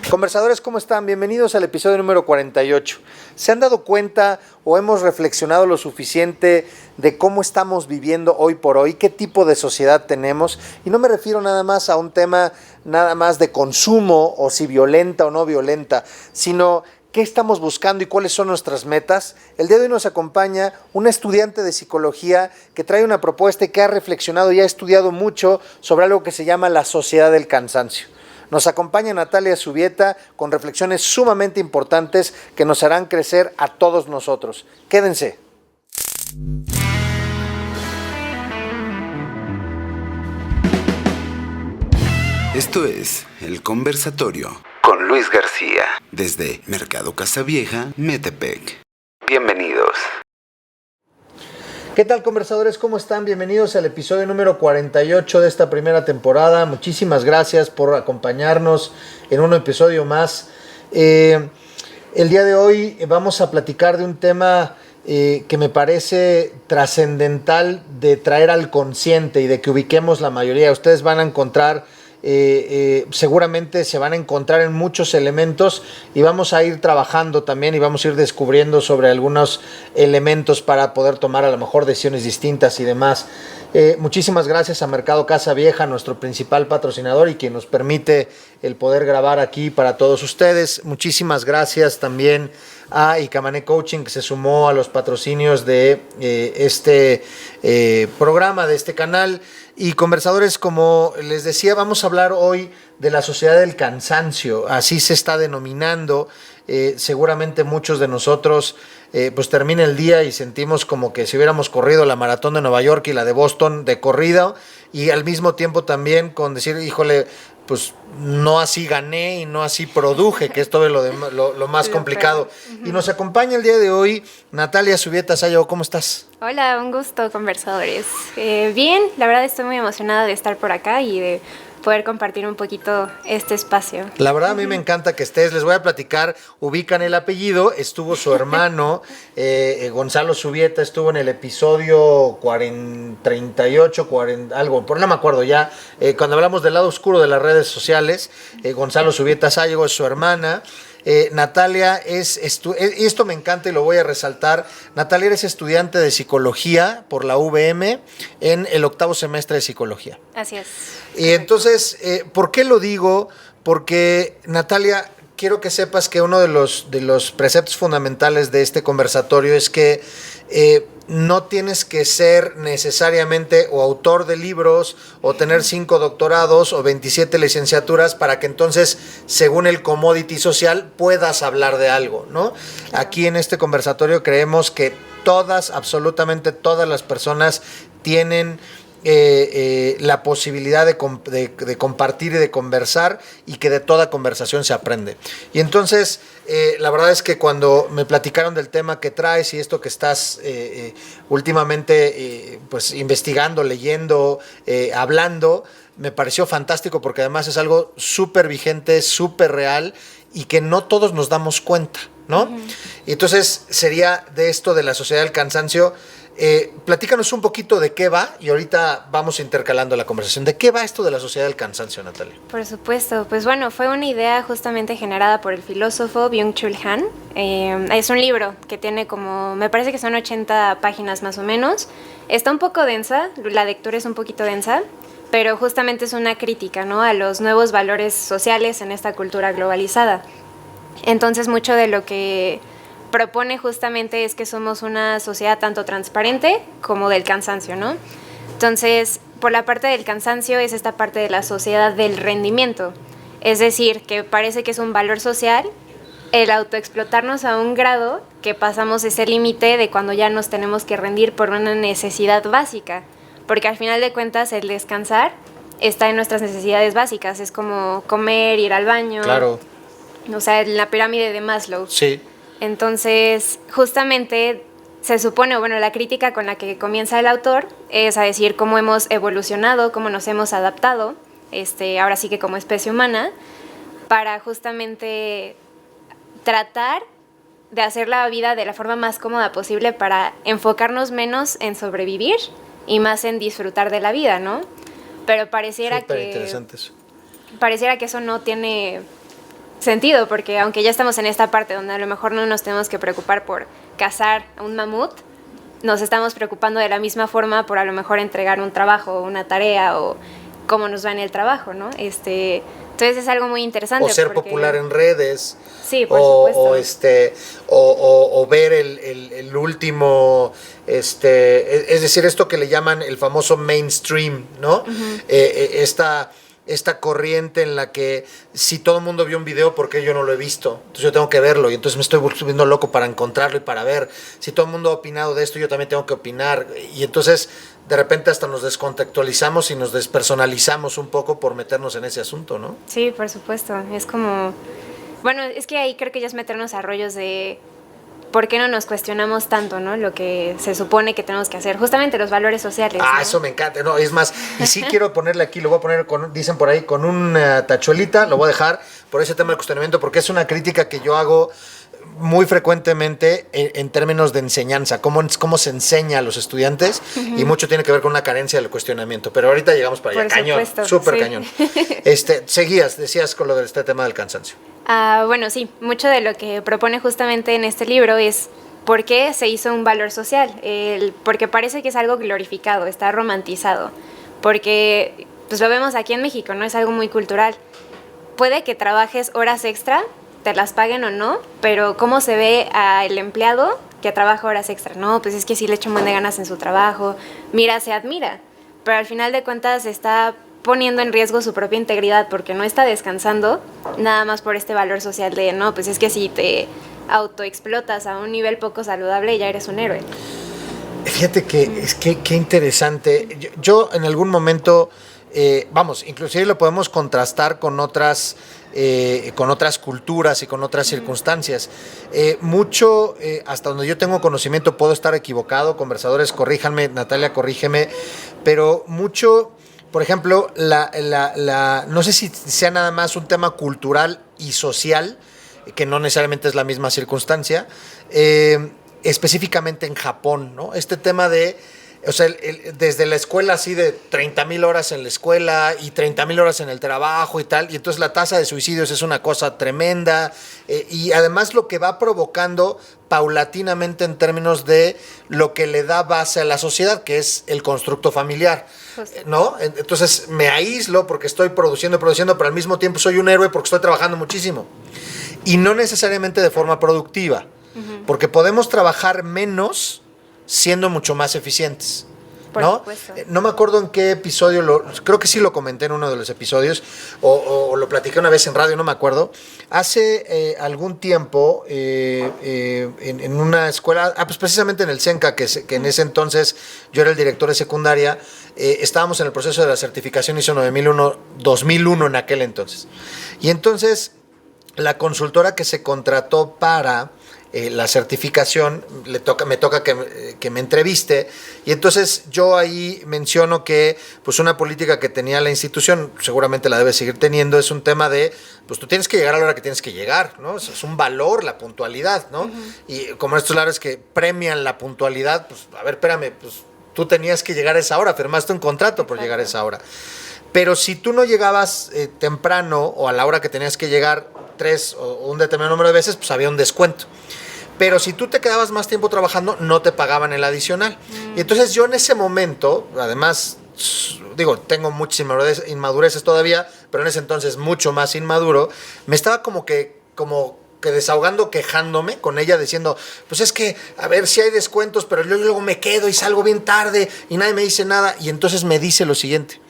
Conversadores, ¿cómo están? Bienvenidos al episodio número 48. ¿Se han dado cuenta o hemos reflexionado lo suficiente de cómo estamos viviendo hoy por hoy? ¿Qué tipo de sociedad tenemos? Y no me refiero nada más a un tema nada más de consumo o si violenta o no violenta, sino qué estamos buscando y cuáles son nuestras metas. El día de hoy nos acompaña un estudiante de psicología que trae una propuesta y que ha reflexionado y ha estudiado mucho sobre algo que se llama la sociedad del cansancio. Nos acompaña Natalia Zubieta con reflexiones sumamente importantes que nos harán crecer a todos nosotros. Quédense. Esto es El Conversatorio con Luis García, desde Mercado Casavieja, Metepec. Bienvenidos. ¿Qué tal, conversadores? ¿Cómo están? Bienvenidos al episodio número 48 de esta primera temporada. Muchísimas gracias por acompañarnos en un episodio más. El día de hoy vamos a platicar de un tema que me parece trascendental de traer al consciente y de que ubiquemos la mayoría. Ustedes van a encontrar seguramente se van a encontrar en muchos elementos y vamos a ir trabajando también y vamos a ir descubriendo sobre algunos elementos para poder tomar a lo mejor decisiones distintas y demás. Muchísimas gracias a Mercado Casavieja, nuestro principal patrocinador y quien nos permite el poder grabar aquí para todos ustedes. Muchísimas gracias también a Icamané Coaching, que se sumó a los patrocinios de este programa, de este canal. Y conversadores, como les decía, vamos a hablar hoy de la sociedad del cansancio, así se está denominando. Seguramente muchos de nosotros pues termina el día y sentimos como que si hubiéramos corrido la maratón de Nueva York y la de Boston de corrida, y al mismo tiempo también con decir, híjole, pues no así gané y no así produje, que es todo lo más complicado. Y nos acompaña el día de hoy Natalia Zubieta Sayo. ¿Cómo estás? Hola, un gusto, conversadores. Bien, la verdad estoy muy emocionada de estar por acá y de poder compartir un poquito este espacio. La verdad a mí me encanta que estés, les voy a platicar, ubican el apellido, estuvo su hermano Gonzalo Zubieta, estuvo en el episodio 38, 40, algo, por no me acuerdo ya, cuando hablamos del lado oscuro de las redes sociales. Gonzalo Zubieta Sayo es su hermana. Natalia esto me encanta y lo voy a resaltar. Natalia, eres estudiante de psicología por la UVM en el 8º semestre de psicología. Así es. Y entonces, ¿por qué lo digo? Porque, Natalia, quiero que sepas que uno de los preceptos fundamentales de este conversatorio es que no tienes que ser necesariamente o autor de libros o tener 5 doctorados o 27 licenciaturas para que entonces, según el commodity social, puedas hablar de algo, ¿no? Aquí en este conversatorio creemos que absolutamente todas las personas tienen la posibilidad de compartir y de conversar, y que de toda conversación se aprende. Y entonces la verdad es que cuando me platicaron del tema que traes y esto que estás últimamente pues investigando, leyendo, hablando, me pareció fantástico porque además es algo súper vigente, súper real y que no todos nos damos cuenta, ¿no? Uh-huh. Y entonces sería de esto de la sociedad del cansancio. Platícanos un poquito de qué va y ahorita vamos intercalando la conversación. ¿De qué va esto de la sociedad del cansancio, Natalia? Por supuesto, pues bueno, fue una idea justamente generada por el filósofo Byung-Chul Han. Es un libro que tiene como, me parece que son 80 páginas más o menos. Está un poco densa, la lectura es un poquito densa, pero justamente es una crítica, ¿no?, a los nuevos valores sociales en esta cultura globalizada. Entonces mucho de lo que propone justamente es que somos una sociedad tanto transparente como del cansancio, ¿no? Entonces, por la parte del cansancio es esta parte de la sociedad del rendimiento. Es decir, que parece que es un valor social el autoexplotarnos a un grado que pasamos ese límite de cuando ya nos tenemos que rendir por una necesidad básica. Porque al final de cuentas el descansar está en nuestras necesidades básicas. Es como comer, ir al baño. Claro. O sea, en la pirámide de Maslow. Sí. Entonces, justamente se supone, bueno, la crítica con la que comienza el autor es a decir cómo hemos evolucionado, cómo nos hemos adaptado, ahora sí que como especie humana, para justamente tratar de hacer la vida de la forma más cómoda posible para enfocarnos menos en sobrevivir y más en disfrutar de la vida, ¿no? Pero pareciera que eso no tiene sentido, porque aunque ya estamos en esta parte donde a lo mejor no nos tenemos que preocupar por cazar a un mamut, nos estamos preocupando de la misma forma por a lo mejor entregar un trabajo, una tarea o cómo nos va en el trabajo, ¿no? Entonces es algo muy interesante. O ser popular en redes. Sí, por supuesto. O ver el último, es decir, esto que le llaman el famoso mainstream, ¿no? Uh-huh. Esta corriente en la que si todo el mundo vio un video, ¿por qué yo no lo he visto? Entonces yo tengo que verlo y entonces me estoy volviendo loco para encontrarlo y para ver. Si todo el mundo ha opinado de esto, yo también tengo que opinar. Y entonces de repente hasta nos descontextualizamos y nos despersonalizamos un poco por meternos en ese asunto, ¿no? Sí, por supuesto. Es como... Bueno, es que ahí creo que ya es meternos a rollos de... ¿Por qué no nos cuestionamos tanto, no? Lo que se supone que tenemos que hacer. Justamente los valores sociales. Ah, ¿no? Eso me encanta. No, es más, y sí quiero ponerle aquí, lo voy a poner dicen por ahí, con una tachuelita, lo voy a dejar por ese tema del cuestionamiento, porque es una crítica que yo hago muy frecuentemente en términos de enseñanza, cómo se enseña a los estudiantes, y mucho tiene que ver con una carencia del cuestionamiento. Pero ahorita llegamos para allá. Por Cañón, supuesto, súper sí. Cañón. Decías con lo de este tema del cansancio. Bueno, sí, mucho de lo que propone justamente en este libro es por qué se hizo un valor social, porque parece que es algo glorificado, está romantizado, porque pues lo vemos aquí en México, ¿no? Es algo muy cultural. Puede que trabajes horas extra, te las paguen o no, pero ¿cómo se ve al empleado que trabaja horas extra? No, pues es que sí le echa un buen de ganas en su trabajo, mira, se admira, pero al final de cuentas está poniendo en riesgo su propia integridad porque no está descansando nada más por este valor social de no, pues es que si te autoexplotas a un nivel poco saludable ya eres un héroe. Fíjate que es que qué interesante. Yo en algún momento, inclusive lo podemos contrastar con otras culturas y con otras circunstancias. Hasta donde yo tengo conocimiento, puedo estar equivocado, conversadores, corríjanme, Natalia, corrígeme, pero mucho... Por ejemplo, no sé si sea nada más un tema cultural y social, que no necesariamente es la misma circunstancia, específicamente en Japón, ¿no? Este tema de, o sea, desde la escuela así de 30,000 horas en la escuela y 30,000 horas en el trabajo y tal, y entonces la tasa de suicidios es una cosa tremenda, y además lo que va provocando paulatinamente en términos de lo que le da base a la sociedad, que es el constructo familiar, ¿no? Entonces me aíslo porque estoy produciendo, pero al mismo tiempo soy un héroe porque estoy trabajando muchísimo. Y no necesariamente de forma productiva, porque podemos trabajar menos siendo mucho más eficientes. Por ¿no? supuesto. No me acuerdo en qué episodio, creo que sí lo comenté en uno de los episodios, o lo platiqué una vez en radio, no me acuerdo. Hace algún tiempo, en una escuela, pues precisamente en el CENCA, que en ese entonces yo era el director de secundaria, estábamos en el proceso de la certificación ISO 2001 en aquel entonces. Y entonces, la consultora que se contrató para la certificación, me toca que me entreviste, y entonces yo ahí menciono que pues una política que tenía la institución, seguramente la debe seguir teniendo, es un tema de, pues tú tienes que llegar a la hora que tienes que llegar, ¿no? Es un valor la puntualidad, ¿no? Y como estos lares que premian la puntualidad, pues a ver, espérame, pues tú tenías que llegar a esa hora, firmaste un contrato por llegar a esa hora. Pero si tú no llegabas temprano o a la hora que tenías que llegar 3 o un determinado número de veces, pues había un descuento. Pero si tú te quedabas más tiempo trabajando, no te pagaban el adicional. Y entonces yo en ese momento, además, digo, tengo muchas inmadureces todavía, pero en ese entonces mucho más inmaduro, me estaba como que desahogando, quejándome con ella, diciendo, pues es que, a ver si hay descuentos, pero yo luego me quedo y salgo bien tarde y nadie me dice nada. Y entonces me dice lo siguiente: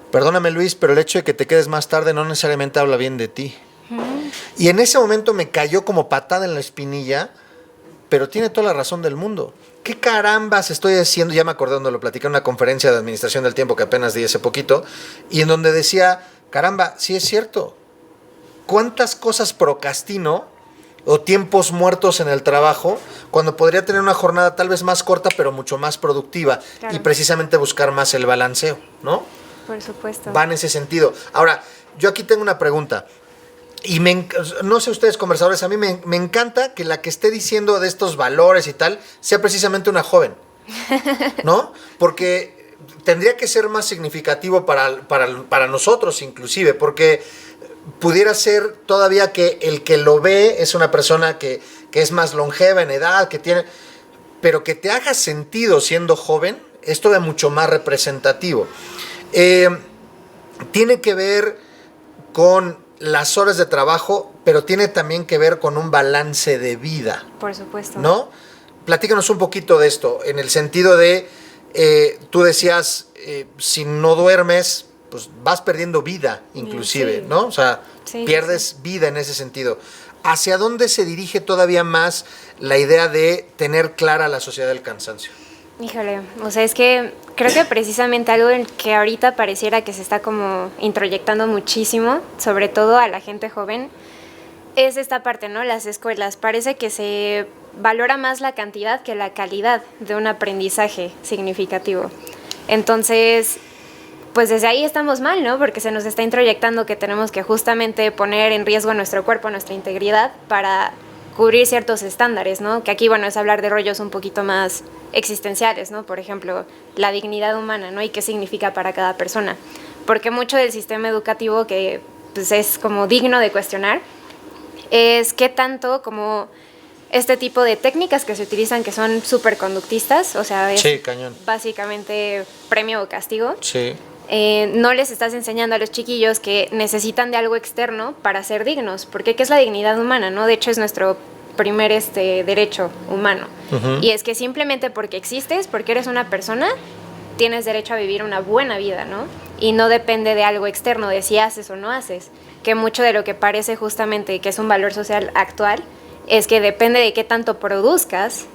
perdóname, Luis, pero el hecho de que te quedes más tarde no necesariamente habla bien de ti. Y en ese momento me cayó como patada en la espinilla, pero tiene toda la razón del mundo. ¿Qué carambas estoy haciendo? Ya me acordé donde lo platicé en una conferencia de administración del tiempo que apenas di hace poquito, y en donde decía, caramba, sí es cierto. ¿Cuántas cosas procrastino o tiempos muertos en el trabajo cuando podría tener una jornada tal vez más corta, pero mucho más productiva? Claro. Y precisamente buscar más el balanceo, ¿no? Por supuesto. Va en ese sentido. Ahora, yo aquí tengo una pregunta. Y no sé ustedes, conversadores, a mí me encanta que la que esté diciendo de estos valores y tal sea precisamente una joven, ¿no? Porque tendría que ser más significativo para nosotros inclusive, porque pudiera ser todavía que el que lo ve es una persona que es más longeva en edad, que tiene, pero que te haga sentido siendo joven, es todavía mucho más representativo. Tiene que ver con las horas de trabajo, pero tiene también que ver con un balance de vida. Por supuesto. ¿No? Platícanos un poquito de esto, en el sentido de, tú decías, si no duermes, pues vas perdiendo vida, inclusive, sí. ¿no? O sea, sí, pierdes sí. vida en ese sentido. ¿Hacia dónde se dirige todavía más la idea de tener clara la sociedad del cansancio? Híjole, o sea, es que creo que precisamente algo en que ahorita pareciera que se está como introyectando muchísimo, sobre todo a la gente joven, es esta parte, ¿no? Las escuelas. Parece que se valora más la cantidad que la calidad de un aprendizaje significativo. Entonces, pues desde ahí estamos mal, ¿no? Porque se nos está introyectando que tenemos que justamente poner en riesgo nuestro cuerpo, nuestra integridad, para cubrir ciertos estándares, ¿no? Que aquí, bueno, es hablar de rollos un poquito más existenciales, ¿no? Por ejemplo, la dignidad humana, ¿no? Y qué significa para cada persona. Porque mucho del sistema educativo que pues, es como digno de cuestionar es qué tanto como este tipo de técnicas que se utilizan que son súper conductistas, o sea, es sí, cañón. Básicamente premio o castigo. Sí. No les estás enseñando a los chiquillos que necesitan de algo externo para ser dignos, porque ¿qué es la dignidad humana? ¿No? De hecho, es nuestro primer derecho humano. Uh-huh. Y es que simplemente porque existes, porque eres una persona, tienes derecho a vivir una buena vida, ¿no? Y no depende de algo externo, de si haces o no haces. Que mucho de lo que parece justamente que es un valor social actual es que depende de qué tanto produzcas,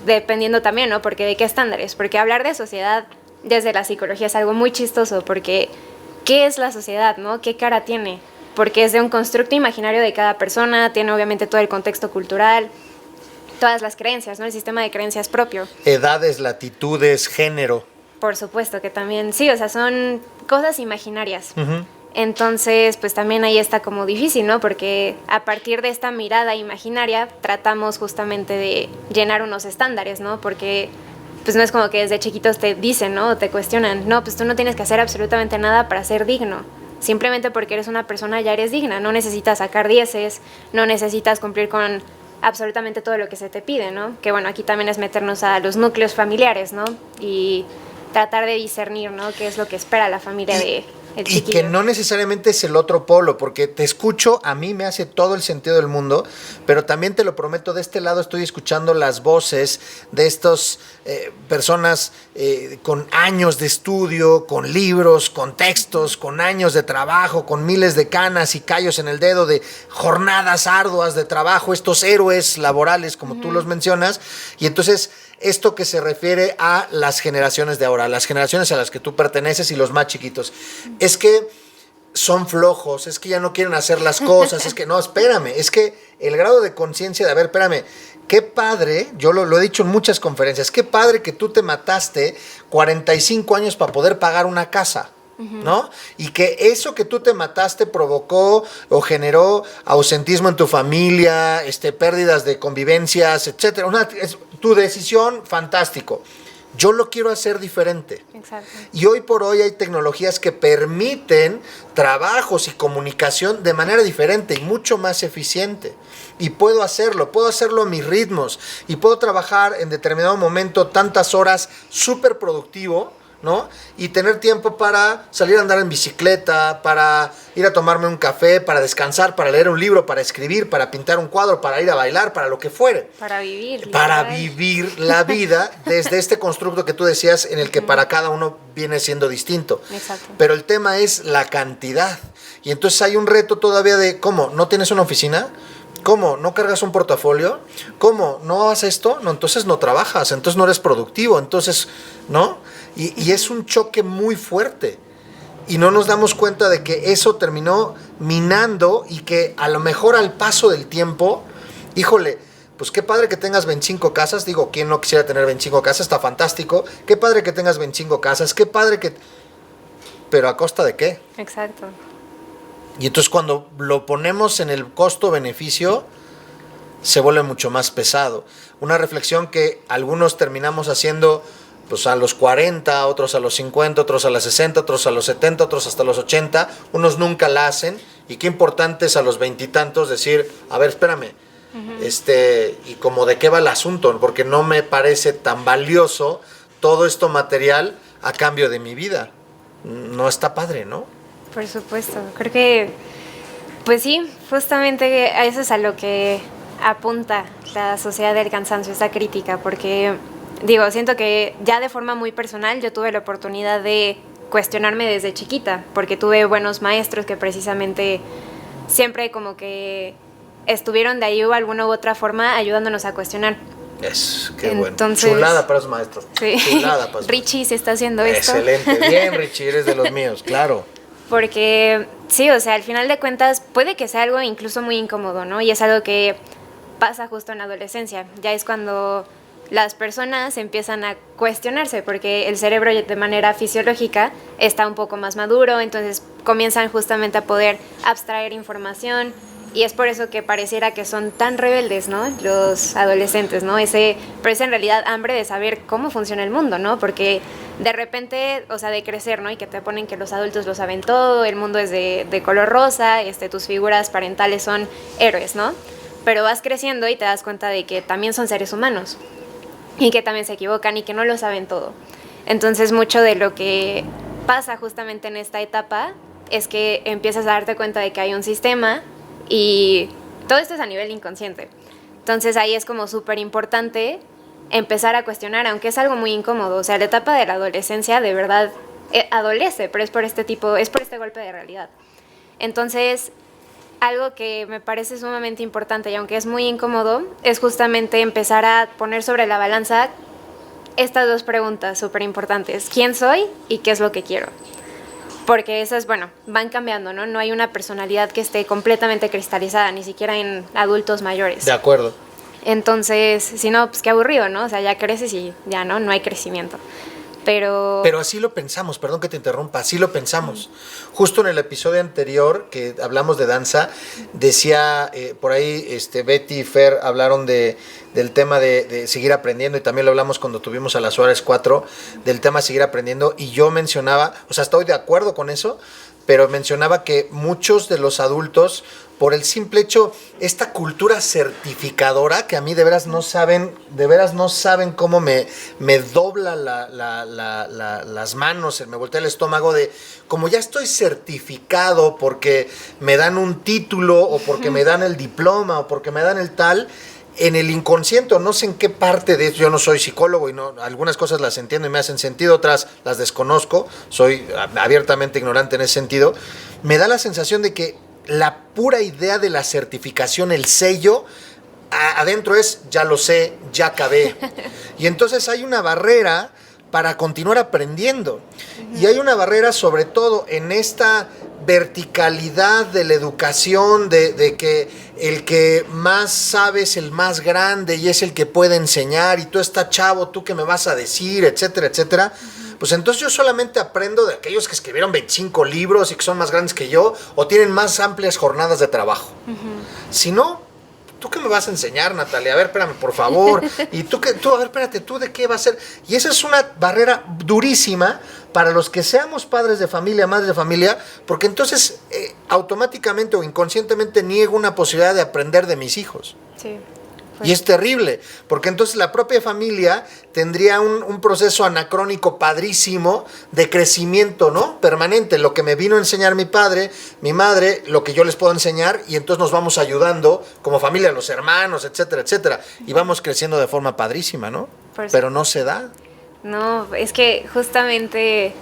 dependiendo también, ¿no? Porque de qué estándares. Porque hablar de sociedad desde la psicología es algo muy chistoso, porque ¿qué es la sociedad, no? ¿Qué cara tiene? Porque es de un constructo imaginario de cada persona, tiene obviamente todo el contexto cultural, todas las creencias, ¿no? El sistema de creencias propio. Edades, latitudes, género. Por supuesto que también, sí, o sea, son cosas imaginarias. Uh-huh. Entonces, pues también ahí está como difícil, ¿no? Porque a partir de esta mirada imaginaria tratamos justamente de llenar unos estándares, ¿no? Porque pues no es como que desde chiquitos te dicen, ¿no? O te cuestionan, no, pues tú no tienes que hacer absolutamente nada para ser digno. Simplemente porque eres una persona ya eres digna, no necesitas sacar dieces, no necesitas cumplir con absolutamente todo lo que se te pide, ¿no? Que bueno, aquí también es meternos a los núcleos familiares, ¿no? Y tratar de discernir, ¿no? Qué es lo que espera la familia de el chiquillo. Y que no necesariamente es el otro polo, porque te escucho, a mí me hace todo el sentido del mundo, pero también te lo prometo, de este lado estoy escuchando las voces de estas personas con años de estudio, con libros, con textos, con años de trabajo, con miles de canas y callos en el dedo, de jornadas arduas de trabajo, estos héroes laborales, como tú los mencionas, y entonces esto que se refiere a las generaciones de ahora, las generaciones a las que tú perteneces y los más chiquitos, es que son flojos, es que ya no quieren hacer las cosas, es que no, espérame, es que el grado de conciencia de, a ver, espérame, qué padre, yo lo he dicho en muchas conferencias, qué padre que tú te mataste 45 años para poder pagar una casa. ¿No? Y que eso que tú te mataste provocó o ausentismo en tu familia, pérdidas de convivencias, etcétera. Tu decisión, fantástico. Yo lo quiero hacer diferente. Exacto. Y hoy por hoy hay tecnologías que permiten trabajos y comunicación de manera diferente y mucho más eficiente. Y puedo hacerlo a mis ritmos. Y puedo trabajar en determinado momento tantas horas súper productivo, ¿no? Y tener tiempo para salir a andar en bicicleta, para ir a tomarme un café, para descansar, para leer un libro, para escribir, para pintar un cuadro, para ir a bailar, para lo que fuere. Para vivir. Para vivir la vida desde este constructo que tú decías, en el que para cada uno viene siendo distinto. Exacto. Pero el tema es la cantidad. Y entonces hay un reto todavía de, ¿cómo? ¿No tienes una oficina? ¿Cómo? ¿No cargas un portafolio? ¿Cómo? ¿No haces esto? No, entonces no trabajas, entonces no eres productivo, entonces, ¿no? Y es un choque muy fuerte. Y no nos damos cuenta de que eso terminó minando y que a lo mejor al paso del tiempo, híjole, pues qué padre que tengas 25 casas. Digo, ¿quién no quisiera tener 25 casas? Está fantástico. Qué padre que tengas 25 casas. Qué padre que... ¿Pero a costa de qué? Exacto. Y entonces cuando lo ponemos en el costo-beneficio, se vuelve mucho más pesado. Una reflexión que algunos terminamos haciendo pues a los 40, otros a los 50, otros a los 60, otros a los 70, otros hasta los 80, unos nunca la hacen, y qué importante es a los veintitantos decir, a ver, espérame, y como de qué va el asunto, porque no me parece tan valioso todo esto material a cambio de mi vida. No está padre, ¿no? Por supuesto, creo que, pues sí, justamente a eso es a lo que apunta la sociedad del cansancio, esta crítica, porque, digo, siento que ya de forma muy personal yo tuve la oportunidad de cuestionarme desde chiquita, porque tuve buenos maestros que precisamente siempre como que estuvieron de ahí o alguna u otra forma ayudándonos a cuestionar. Qué Entonces, bueno. Chulada para los maestros. Sí. Chulada para los Richie se está haciendo esto. Excelente. Bien, Richie, eres de los míos, claro. Porque sí, o sea, al final de cuentas puede que sea algo incluso muy incómodo, ¿no? Y es algo que pasa justo en la adolescencia. Ya es cuando las personas empiezan a cuestionarse porque el cerebro de manera fisiológica está un poco más maduro, entonces comienzan justamente a poder abstraer información. Y es por eso que pareciera que son tan rebeldes, ¿no? Los adolescentes, ¿no? Pero es en realidad hambre de saber cómo funciona el mundo, ¿no? Porque de repente, o sea, de crecer, ¿no? Y que te ponen que los adultos lo saben todo, el mundo es de color rosa, tus figuras parentales son héroes, ¿no? Pero vas creciendo y te das cuenta de que también son seres humanos y que también se equivocan y que no lo saben todo. Entonces, mucho de lo que pasa justamente en esta etapa es que empiezas a darte cuenta de que hay un sistema. Y todo esto es a nivel inconsciente. Entonces ahí es como súper importante empezar a cuestionar, aunque es algo muy incómodo. O sea, la etapa de la adolescencia de verdad adolece, pero es por este golpe de realidad. Entonces, algo que me parece sumamente importante y aunque es muy incómodo, es justamente empezar a poner sobre la balanza estas dos preguntas súper importantes. ¿Quién soy y qué es lo que quiero? Porque esas, bueno, van cambiando, ¿no? No hay una personalidad que esté completamente cristalizada, ni siquiera en adultos mayores. De acuerdo. Entonces, si no, pues qué aburrido, ¿no? O sea, ya creces y ya, ¿no? No hay crecimiento. Pero así lo pensamos, perdón que te interrumpa, así lo pensamos. Justo en el episodio anterior que hablamos de danza, decía por ahí Betty y Fer hablaron del tema de seguir aprendiendo, y también lo hablamos cuando tuvimos a las Suárez 4, del tema seguir aprendiendo, y yo mencionaba, o sea, estoy de acuerdo con eso, pero mencionaba que muchos de los adultos, por el simple hecho, esta cultura certificadora, que a mí de veras no saben cómo me dobla las manos, me voltea el estómago de, como ya estoy certificado porque me dan un título, o porque me dan el diploma, o porque me dan el tal, en el inconsciente, no sé en qué parte de eso, yo no soy psicólogo y no, algunas cosas las entiendo y me hacen sentido, otras las desconozco, soy abiertamente ignorante en ese sentido, me da la sensación de que la pura idea de la certificación, el sello, adentro es, ya lo sé, ya acabé. Y entonces hay una barrera para continuar aprendiendo. Y hay una barrera sobre todo en esta verticalidad de la educación, de que el que más sabe es el más grande y es el que puede enseñar, y tú estás chavo, tú qué me vas a decir, etcétera, etcétera. Pues entonces yo solamente aprendo de aquellos que escribieron 25 libros y que son más grandes que yo o tienen más amplias jornadas de trabajo. Si no, ¿tú qué me vas a enseñar, Natalia? A ver, espérame, por favor. Y tú, a ver, espérate, ¿tú de qué vas a ser? Y esa es una barrera durísima para los que seamos padres de familia, madres de familia, porque entonces automáticamente o inconscientemente niego una posibilidad de aprender de mis hijos. sí. Y es terrible, porque entonces la propia familia tendría un proceso anacrónico padrísimo de crecimiento, ¿no? Permanente, lo que me vino a enseñar mi padre, mi madre, lo que yo les puedo enseñar, y entonces nos vamos ayudando como familia, los hermanos, etcétera, etcétera, y vamos creciendo de forma padrísima, ¿no? Pero no se da. No, es que justamente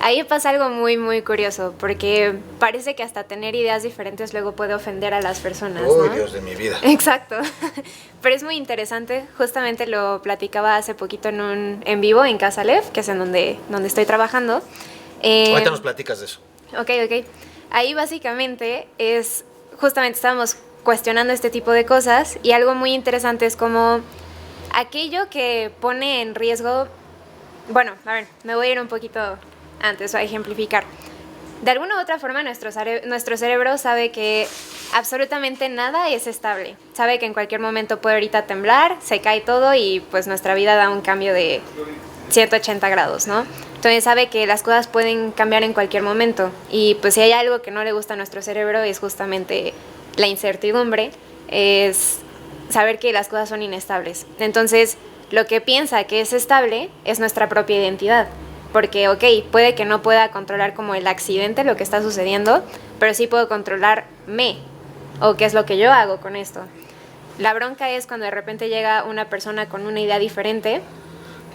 ahí pasa algo muy, muy curioso, porque parece que hasta tener ideas diferentes luego puede ofender a las personas, Uy, ¿no? Dios de mi vida. Exacto. Pero es muy interesante. Justamente lo platicaba hace poquito en un en vivo en Casa Lev, que es en donde estoy trabajando. Ahorita nos platicas de eso. Ok. Ahí básicamente justamente estábamos cuestionando este tipo de cosas, y algo muy interesante es como aquello que pone en riesgo. Bueno, a ver, me voy a ir un poquito antes a ejemplificar. De alguna u otra forma nuestro cerebro sabe que absolutamente nada es estable. Sabe que en cualquier momento puede ahorita temblar, se cae todo y pues nuestra vida da un cambio de 180 grados, ¿no? Entonces sabe que las cosas pueden cambiar en cualquier momento y pues si hay algo que no le gusta a nuestro cerebro es justamente la incertidumbre, es saber que las cosas son inestables. Entonces lo que piensa que es estable es nuestra propia identidad, porque ok, puede que no pueda controlar como el accidente, lo que está sucediendo, pero sí puedo controlarme o qué es lo que yo hago con esto. La bronca es cuando de repente llega una persona con una idea diferente,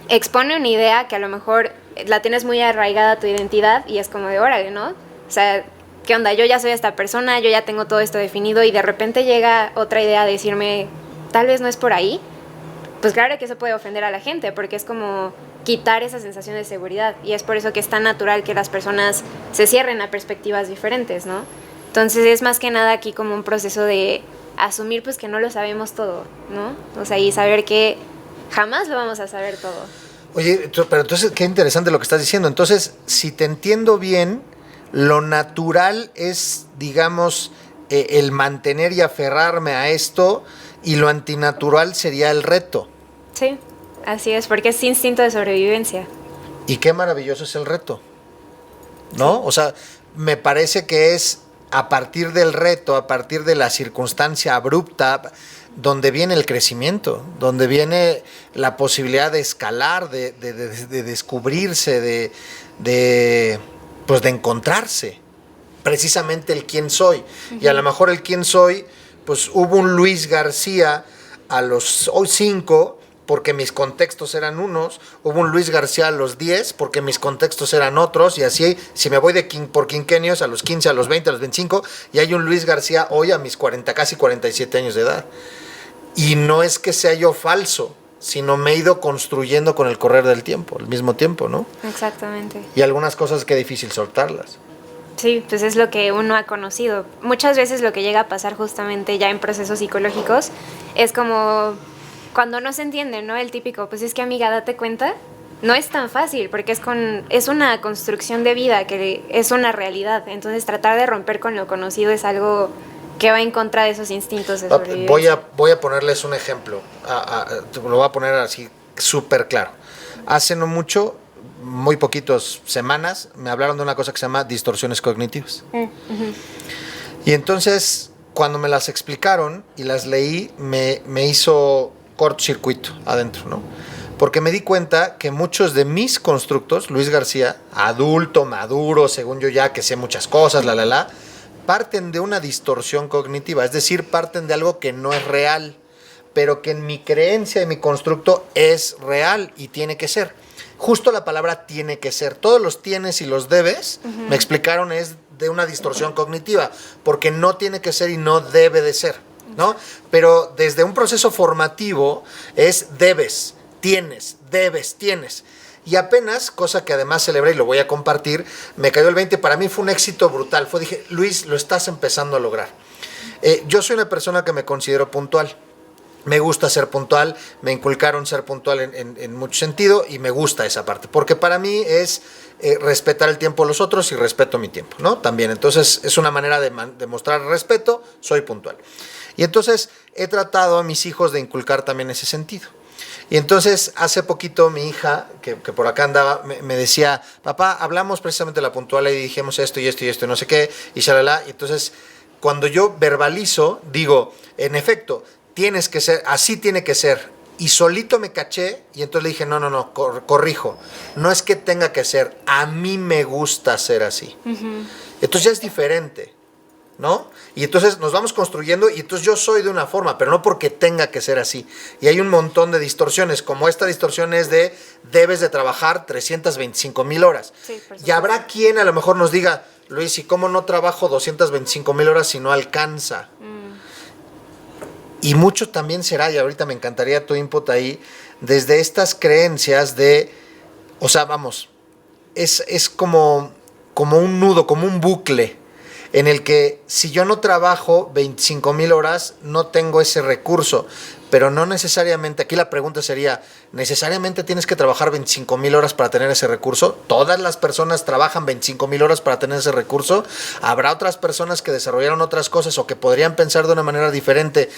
expone una idea que a lo mejor la tienes muy arraigada a tu identidad y es como de órale, ¿no? O sea, ¿qué onda? Yo ya soy esta persona, yo ya tengo todo esto definido y de repente llega otra idea a decirme, tal vez no es por ahí. Pues claro que eso puede ofender a la gente porque es como quitar esa sensación de seguridad y es por eso que es tan natural que las personas se cierren a perspectivas diferentes, ¿no? Entonces es más que nada aquí como un proceso de asumir pues que no lo sabemos todo, ¿no? O sea, y saber que jamás lo vamos a saber todo. Oye, pero entonces qué interesante lo que estás diciendo. Entonces, si te entiendo bien, lo natural es, digamos, el mantener y aferrarme a esto, y lo antinatural sería el reto. Sí, así es, porque es instinto de sobrevivencia. Y qué maravilloso es el reto, ¿no? O sea, me parece que es a partir del reto, a partir de la circunstancia abrupta, donde viene el crecimiento, donde viene la posibilidad de escalar, de descubrirse, pues de encontrarse precisamente el quién soy. Uh-huh. Y a lo mejor el quién soy, pues hubo un Luis García a los 5 porque mis contextos eran unos, hubo un Luis García a los 10 porque mis contextos eran otros, y así, si me voy por quinquenios, a los 15, a los 20, a los 25, y hay un Luis García hoy a mis 40, casi 47 años de edad. Y no es que sea yo falso, sino me he ido construyendo con el correr del tiempo, al mismo tiempo, ¿no? Exactamente. Y algunas cosas que difícil soltarlas. Sí, pues es lo que uno ha conocido. Muchas veces lo que llega a pasar justamente ya en procesos psicológicos es como cuando no se entiende, ¿no? El típico, pues es que amiga, date cuenta. No es tan fácil porque es una construcción de vida que es una realidad. Entonces tratar de romper con lo conocido es algo que va en contra de esos instintos de sobrevivencia. Voy a ponerles un ejemplo. Lo voy a poner así súper claro. Hace no mucho, muy poquitas semanas, me hablaron de una cosa que se llama distorsiones cognitivas. Uh-huh. Y entonces, cuando me las explicaron y las leí, me hizo cortocircuito adentro, ¿no? Porque me di cuenta que muchos de mis constructos, Luis García, adulto, maduro, según yo ya que sé muchas cosas, parten de una distorsión cognitiva, es decir, parten de algo que no es real, pero que en mi creencia y mi constructo es real y tiene que ser. Justo la palabra tiene que ser. Todos los tienes y los debes, uh-huh, me explicaron, es de una distorsión cognitiva, porque no tiene que ser y no debe de ser, ¿no? Pero desde un proceso formativo es debes, tienes, debes, tienes. Y apenas, cosa que además celebré y lo voy a compartir, me cayó el 20, para mí fue un éxito brutal. Dije, Luis, lo estás empezando a lograr. Yo soy una persona que me considero puntual. Me gusta ser puntual, me inculcaron ser puntual en mucho sentido y me gusta esa parte, porque para mí es respetar el tiempo de los otros y respeto mi tiempo, ¿no? También, entonces es una manera de mostrar respeto, soy puntual. Y entonces he tratado a mis hijos de inculcar también ese sentido. Y entonces hace poquito mi hija, que por acá andaba, me decía, papá, hablamos precisamente de la puntualidad y dijimos esto y esto y esto y no sé qué, y shalala. Y entonces cuando yo verbalizo, digo, en efecto, tienes que ser, así tiene que ser. Y solito me caché y entonces le dije, no, corrijo. No es que tenga que ser, a mí me gusta ser así. Uh-huh. Entonces ya es diferente, ¿no? Y entonces nos vamos construyendo y entonces yo soy de una forma, pero no porque tenga que ser así. Y hay un montón de distorsiones, como esta distorsión es de debes de trabajar 325,000 horas. Sí, y habrá quien a lo mejor nos diga, Luis, ¿y cómo no trabajo 225,000 horas si no alcanza? Y mucho también será, y ahorita me encantaría tu input ahí, desde estas creencias de, o sea, vamos, es como un nudo, como un bucle, en el que si yo no trabajo 25,000 horas, no tengo ese recurso, pero no necesariamente, aquí la pregunta sería, ¿necesariamente tienes que trabajar 25,000 horas para tener ese recurso? ¿Todas las personas trabajan 25,000 horas para tener ese recurso? ¿Habrá otras personas que desarrollaron otras cosas o que podrían pensar de una manera diferente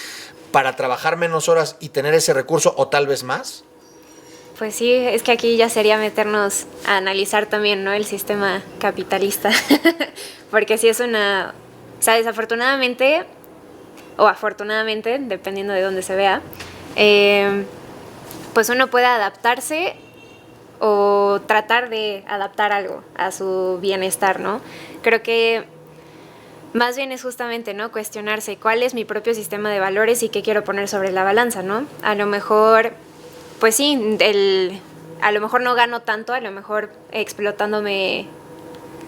para trabajar menos horas y tener ese recurso o tal vez más? Pues sí, es que aquí ya sería meternos a analizar también, ¿no? El sistema capitalista, porque sí es una, o sea, desafortunadamente, o afortunadamente, dependiendo de dónde se vea, pues uno puede adaptarse o tratar de adaptar algo a su bienestar, ¿no? Creo que más bien es justamente, ¿no? Cuestionarse cuál es mi propio sistema de valores y qué quiero poner sobre la balanza, ¿no? A lo mejor, pues sí, a lo mejor no gano tanto, a lo mejor explotándome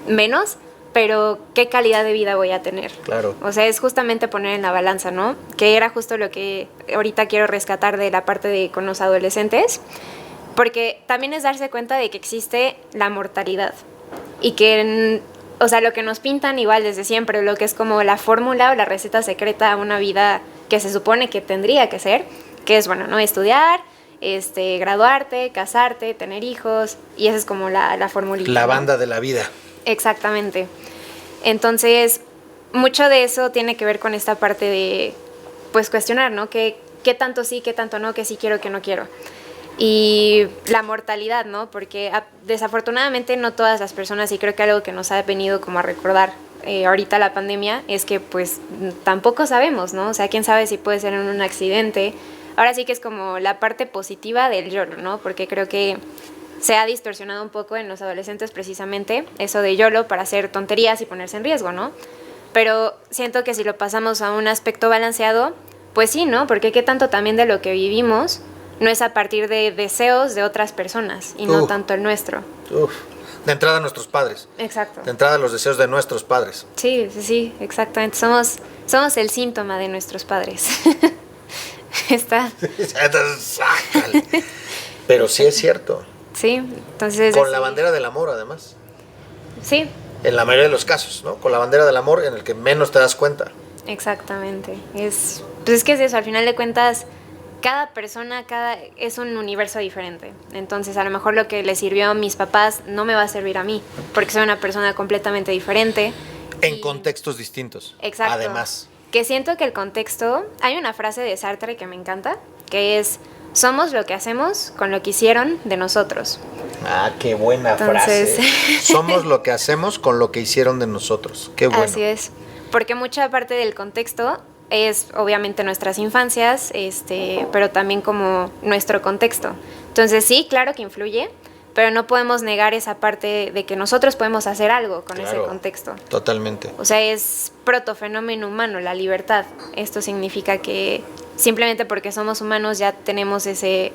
menos, pero ¿qué calidad de vida voy a tener? Claro. O sea, es justamente poner en la balanza, ¿no? Que era justo lo que ahorita quiero rescatar de la parte de con los adolescentes, porque también es darse cuenta de que existe la mortalidad y que, o sea, lo que nos pintan igual desde siempre, lo que es como la fórmula o la receta secreta a una vida que se supone que tendría que ser, que es, bueno, ¿no? Estudiar, graduarte, casarte, tener hijos, y esa es como la formulita. La ¿no? banda de la vida. Exactamente. Entonces, mucho de eso tiene que ver con esta parte de, pues, cuestionar, ¿no? ¿Qué tanto sí, qué tanto no, qué sí quiero, qué no quiero? Y la mortalidad, ¿no? Porque desafortunadamente no todas las personas, y creo que algo que nos ha venido como a recordar ahorita la pandemia, es que pues tampoco sabemos, ¿no? O sea, quién sabe si puede ser en un accidente. Ahora sí que es como la parte positiva del YOLO, ¿no? Porque creo que se ha distorsionado un poco en los adolescentes precisamente eso de YOLO para hacer tonterías y ponerse en riesgo, ¿no? Pero siento que si lo pasamos a un aspecto balanceado, pues sí, ¿no? Porque qué tanto también de lo que vivimos no es a partir de deseos de otras personas y no tanto el nuestro. De entrada nuestros padres. Exacto. De entrada los deseos de nuestros padres. Sí, exactamente. Somos el síntoma de nuestros padres. Está. Sácale. Pero sí es cierto. Sí, entonces... Con la bandera del amor, además. Sí. En la mayoría de los casos, ¿no? Con la bandera del amor en el que menos te das cuenta. Exactamente. Pues es que es eso, al final de cuentas, cada persona es un universo diferente. Entonces, a lo mejor lo que le sirvió a mis papás no me va a servir a mí, porque soy una persona completamente diferente. En contextos distintos. Exacto. Además. Que siento que el contexto... Hay una frase de Sartre que me encanta, que es: somos lo que hacemos con lo que hicieron de nosotros. Ah, qué buena frase. Somos lo que hacemos con lo que hicieron de nosotros. Qué bueno. Así es. Porque mucha parte del contexto es obviamente nuestras infancias, pero también como nuestro contexto. Entonces sí, claro que influye, pero no podemos negar esa parte de que nosotros podemos hacer algo con ese contexto. Totalmente. O sea, es protofenómeno humano, la libertad. Esto significa que simplemente porque somos humanos ya tenemos esa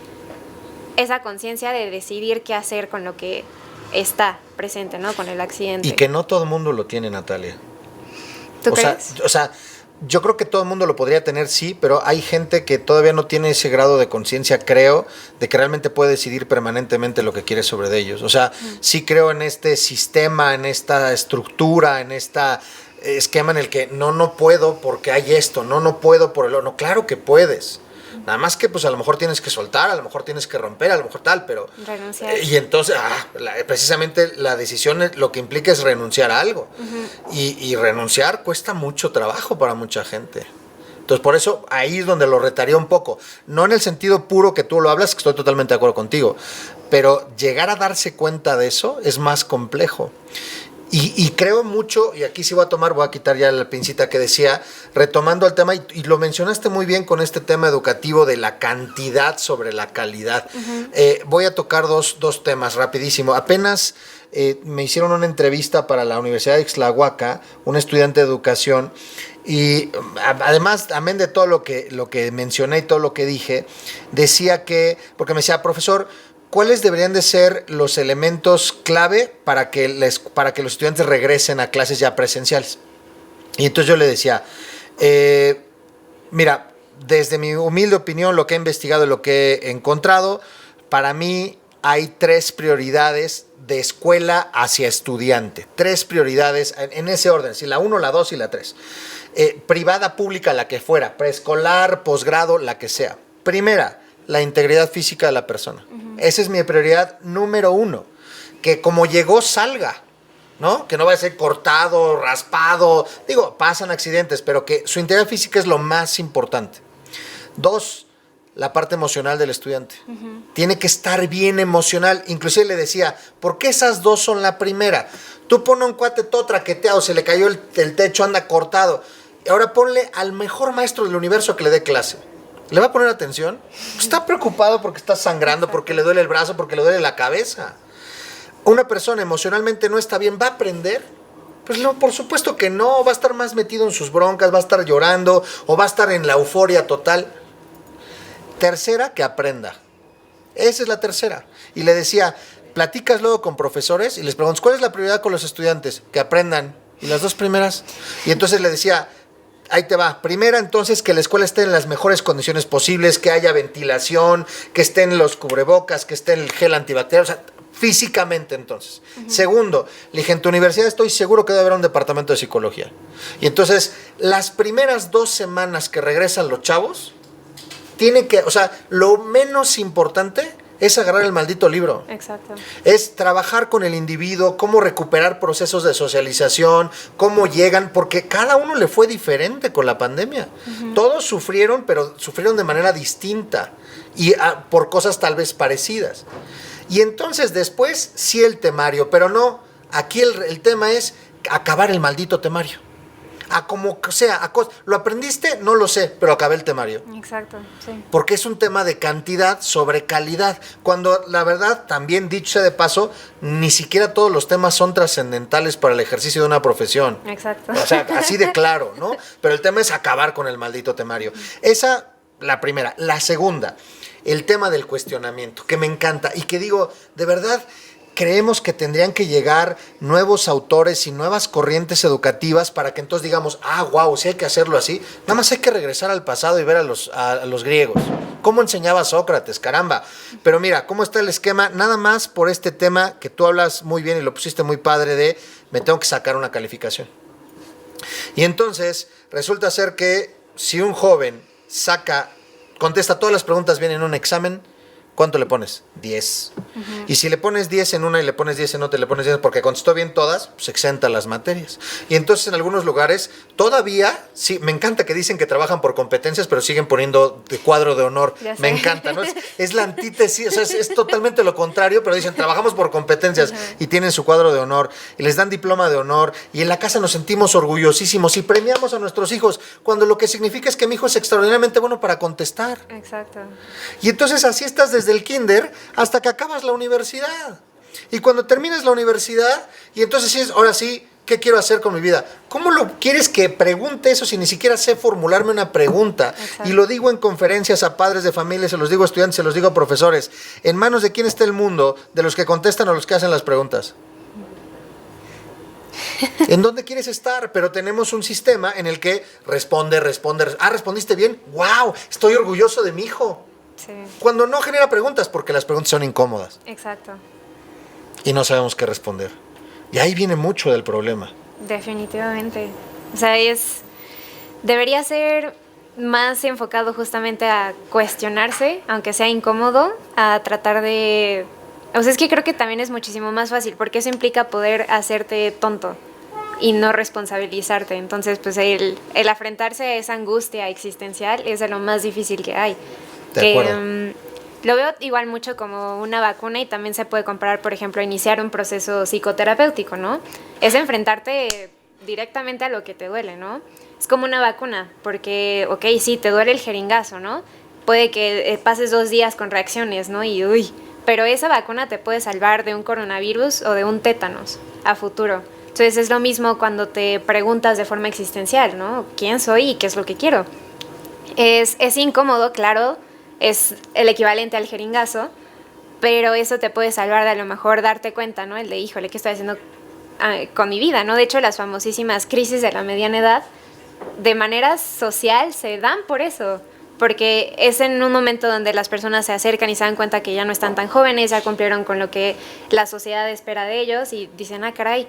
conciencia de decidir qué hacer con lo que está presente, ¿no? Con el accidente. Y que no todo el mundo lo tiene, Natalia. ¿Tú crees? O sea, yo creo que todo el mundo lo podría tener, sí, pero hay gente que todavía no tiene ese grado de conciencia, creo, de que realmente puede decidir permanentemente lo que quiere sobre de ellos. O sea, sí creo en este sistema, en esta estructura, en este esquema en el que no puedo porque hay esto, no puedo por el otro. No, claro que puedes. Nada más que pues a lo mejor tienes que soltar, a lo mejor tienes que romper, a lo mejor tal, pero... Renunciar. Y entonces, precisamente la decisión lo que implica es renunciar a algo. Y renunciar cuesta mucho trabajo para mucha gente. Entonces, por eso ahí es donde lo retaría un poco. No en el sentido puro que tú lo hablas, que estoy totalmente de acuerdo contigo, pero llegar a darse cuenta de eso es más complejo. Y creo mucho, y aquí sí voy a quitar ya la pincita que decía, retomando el tema, y lo mencionaste muy bien con este tema educativo de la cantidad sobre la calidad. Voy a tocar dos temas rapidísimo. Apenas me hicieron una entrevista para la Universidad de Ixtlahuaca, un estudiante de educación, y además, amén de todo lo que mencioné y todo lo que dije, decía que, porque me decía, profesor, ¿cuáles deberían de ser los elementos clave para que los estudiantes regresen a clases ya presenciales? Y entonces yo le decía, mira, desde mi humilde opinión, lo que he investigado y lo que he encontrado, para mí hay 3 prioridades de escuela hacia estudiante. 3 prioridades en ese orden, si la 1, la 2 y la 3. Privada, pública, la que fuera, preescolar, posgrado, la que sea. Primera, la integridad física de la persona. Esa es mi prioridad número 1. Que como llegó, salga, ¿no? Que no vaya a ser cortado, raspado. Digo, pasan accidentes, pero que su integridad física es lo más importante. 2, la parte emocional del estudiante. Tiene que estar bien emocional. Inclusive le decía, ¿por qué esas dos son la primera? Tú pon a un cuate todo traqueteado, se le cayó el techo, anda cortado. Y ahora ponle al mejor maestro del universo que le dé clase. ¿Le va a poner atención? Está preocupado porque está sangrando, porque le duele el brazo, porque le duele la cabeza. Una persona emocionalmente no está bien, ¿va a aprender? Pues no, por supuesto que no. Va a estar más metido en sus broncas, va a estar llorando o va a estar en la euforia total. Tercera, que aprenda. Esa es la tercera. Y le decía, platicas luego con profesores y les preguntas, ¿cuál es la prioridad con los estudiantes? Que aprendan. ¿Y las dos primeras? Y entonces le decía, ahí te va. Primera, entonces, que la escuela esté en las mejores condiciones posibles, que haya ventilación, que estén los cubrebocas, que esté el gel antibacterial, o sea, físicamente, entonces. Segundo, le dije, en tu universidad estoy seguro que debe haber un departamento de psicología. Y entonces, las primeras 2 semanas que regresan los chavos, tiene que, o sea, lo menos importante es agarrar el maldito libro. Exacto. Es trabajar con el individuo, cómo recuperar procesos de socialización, cómo llegan, porque cada uno le fue diferente con la pandemia. Todos sufrieron, pero sufrieron de manera distinta y por cosas tal vez parecidas. Y entonces después sí el temario, pero no, aquí el tema es acabar el maldito temario. A como sea, ¿lo aprendiste? No lo sé, pero acabé el temario. Exacto, sí. Porque es un tema de cantidad sobre calidad. Cuando la verdad, también dicho sea de paso, ni siquiera todos los temas son trascendentales para el ejercicio de una profesión. Exacto. O sea, así de claro, ¿no? Pero el tema es acabar con el maldito temario. Esa, la primera. La segunda, el tema del cuestionamiento, que me encanta y que digo, de verdad, creemos que tendrían que llegar nuevos autores y nuevas corrientes educativas para que entonces digamos, wow, si hay que hacerlo así. Nada más hay que regresar al pasado y ver a los griegos. ¿Cómo enseñaba Sócrates? Caramba. Pero mira, ¿cómo está el esquema? Nada más por este tema que tú hablas muy bien y lo pusiste muy padre de me tengo que sacar una calificación. Y entonces resulta ser que si un joven contesta todas las preguntas bien en un examen, ¿cuánto le pones? 10. Y si le pones 10 en una y le pones 10 en otra y le pones 10 porque contestó bien todas, pues exenta las materias. Y entonces en algunos lugares todavía, sí, me encanta que dicen que trabajan por competencias, pero siguen poniendo de cuadro de honor. Me encanta, ¿no? Es la antítesis, o sea, es totalmente lo contrario, pero dicen, trabajamos por competencias y tienen su cuadro de honor y les dan diploma de honor y en la casa nos sentimos orgullosísimos y premiamos a nuestros hijos cuando lo que significa es que mi hijo es extraordinariamente bueno para contestar. Exacto. Y entonces así estás desde el kinder hasta que acabas la universidad. Y cuando terminas la universidad, y entonces dices, ahora sí, ¿qué quiero hacer con mi vida? ¿Cómo lo quieres que pregunte eso si ni siquiera sé formularme una pregunta? Exacto. Y lo digo en conferencias a padres de familia, se los digo a estudiantes, se los digo a profesores. ¿En manos de quién está el mundo? ¿De los que contestan o los que hacen las preguntas? ¿En dónde quieres estar? Pero tenemos un sistema en el que responde. ¿Respondiste bien? ¡Wow! Estoy orgulloso de mi hijo. Sí. Cuando no genera preguntas, porque las preguntas son incómodas. Exacto. Y no sabemos qué responder. Y ahí viene mucho del problema. Definitivamente. O sea, debería ser más enfocado justamente a cuestionarse, aunque sea incómodo, a tratar de... O sea, es que creo que también es muchísimo más fácil, porque eso implica poder hacerte tonto y no responsabilizarte. Entonces, pues el enfrentarse a esa angustia existencial es de lo más difícil que hay. De acuerdo. Lo veo igual mucho como una vacuna y también se puede comparar, por ejemplo, a iniciar un proceso psicoterapéutico, ¿no? Es enfrentarte directamente a lo que te duele, ¿no? Es como una vacuna, porque, ok, sí, te duele el jeringazo, ¿no? Puede que pases 2 días con reacciones, ¿no? Y uy, pero esa vacuna te puede salvar de un coronavirus o de un tétanos a futuro. Entonces es lo mismo cuando te preguntas de forma existencial, ¿no? ¿Quién soy y qué es lo que quiero? Es incómodo, claro, es el equivalente al jeringazo, pero eso te puede salvar de a lo mejor darte cuenta, ¿no? El de, híjole, ¿qué estoy haciendo con mi vida, ¿no? De hecho, las famosísimas crisis de la mediana edad, de manera social, se dan por eso, porque es en un momento donde las personas se acercan y se dan cuenta que ya no están tan jóvenes, ya cumplieron con lo que la sociedad espera de ellos y dicen, caray,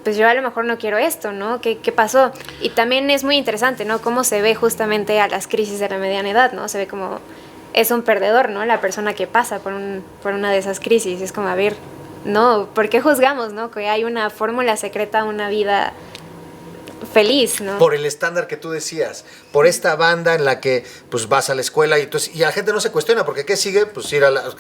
pues yo a lo mejor no quiero esto, ¿no? ¿Qué pasó? Y también es muy interesante, ¿no? Cómo se ve justamente a las crisis de la mediana edad, ¿no? Se ve como es un perdedor, ¿no? La persona que pasa por una de esas crisis. Es como, a ver, no, ¿por qué juzgamos, no? Que hay una fórmula secreta, una vida feliz, ¿no? Por el estándar que tú decías, por esta banda en la que pues vas a la escuela y la gente no se cuestiona, porque ¿qué sigue? Pues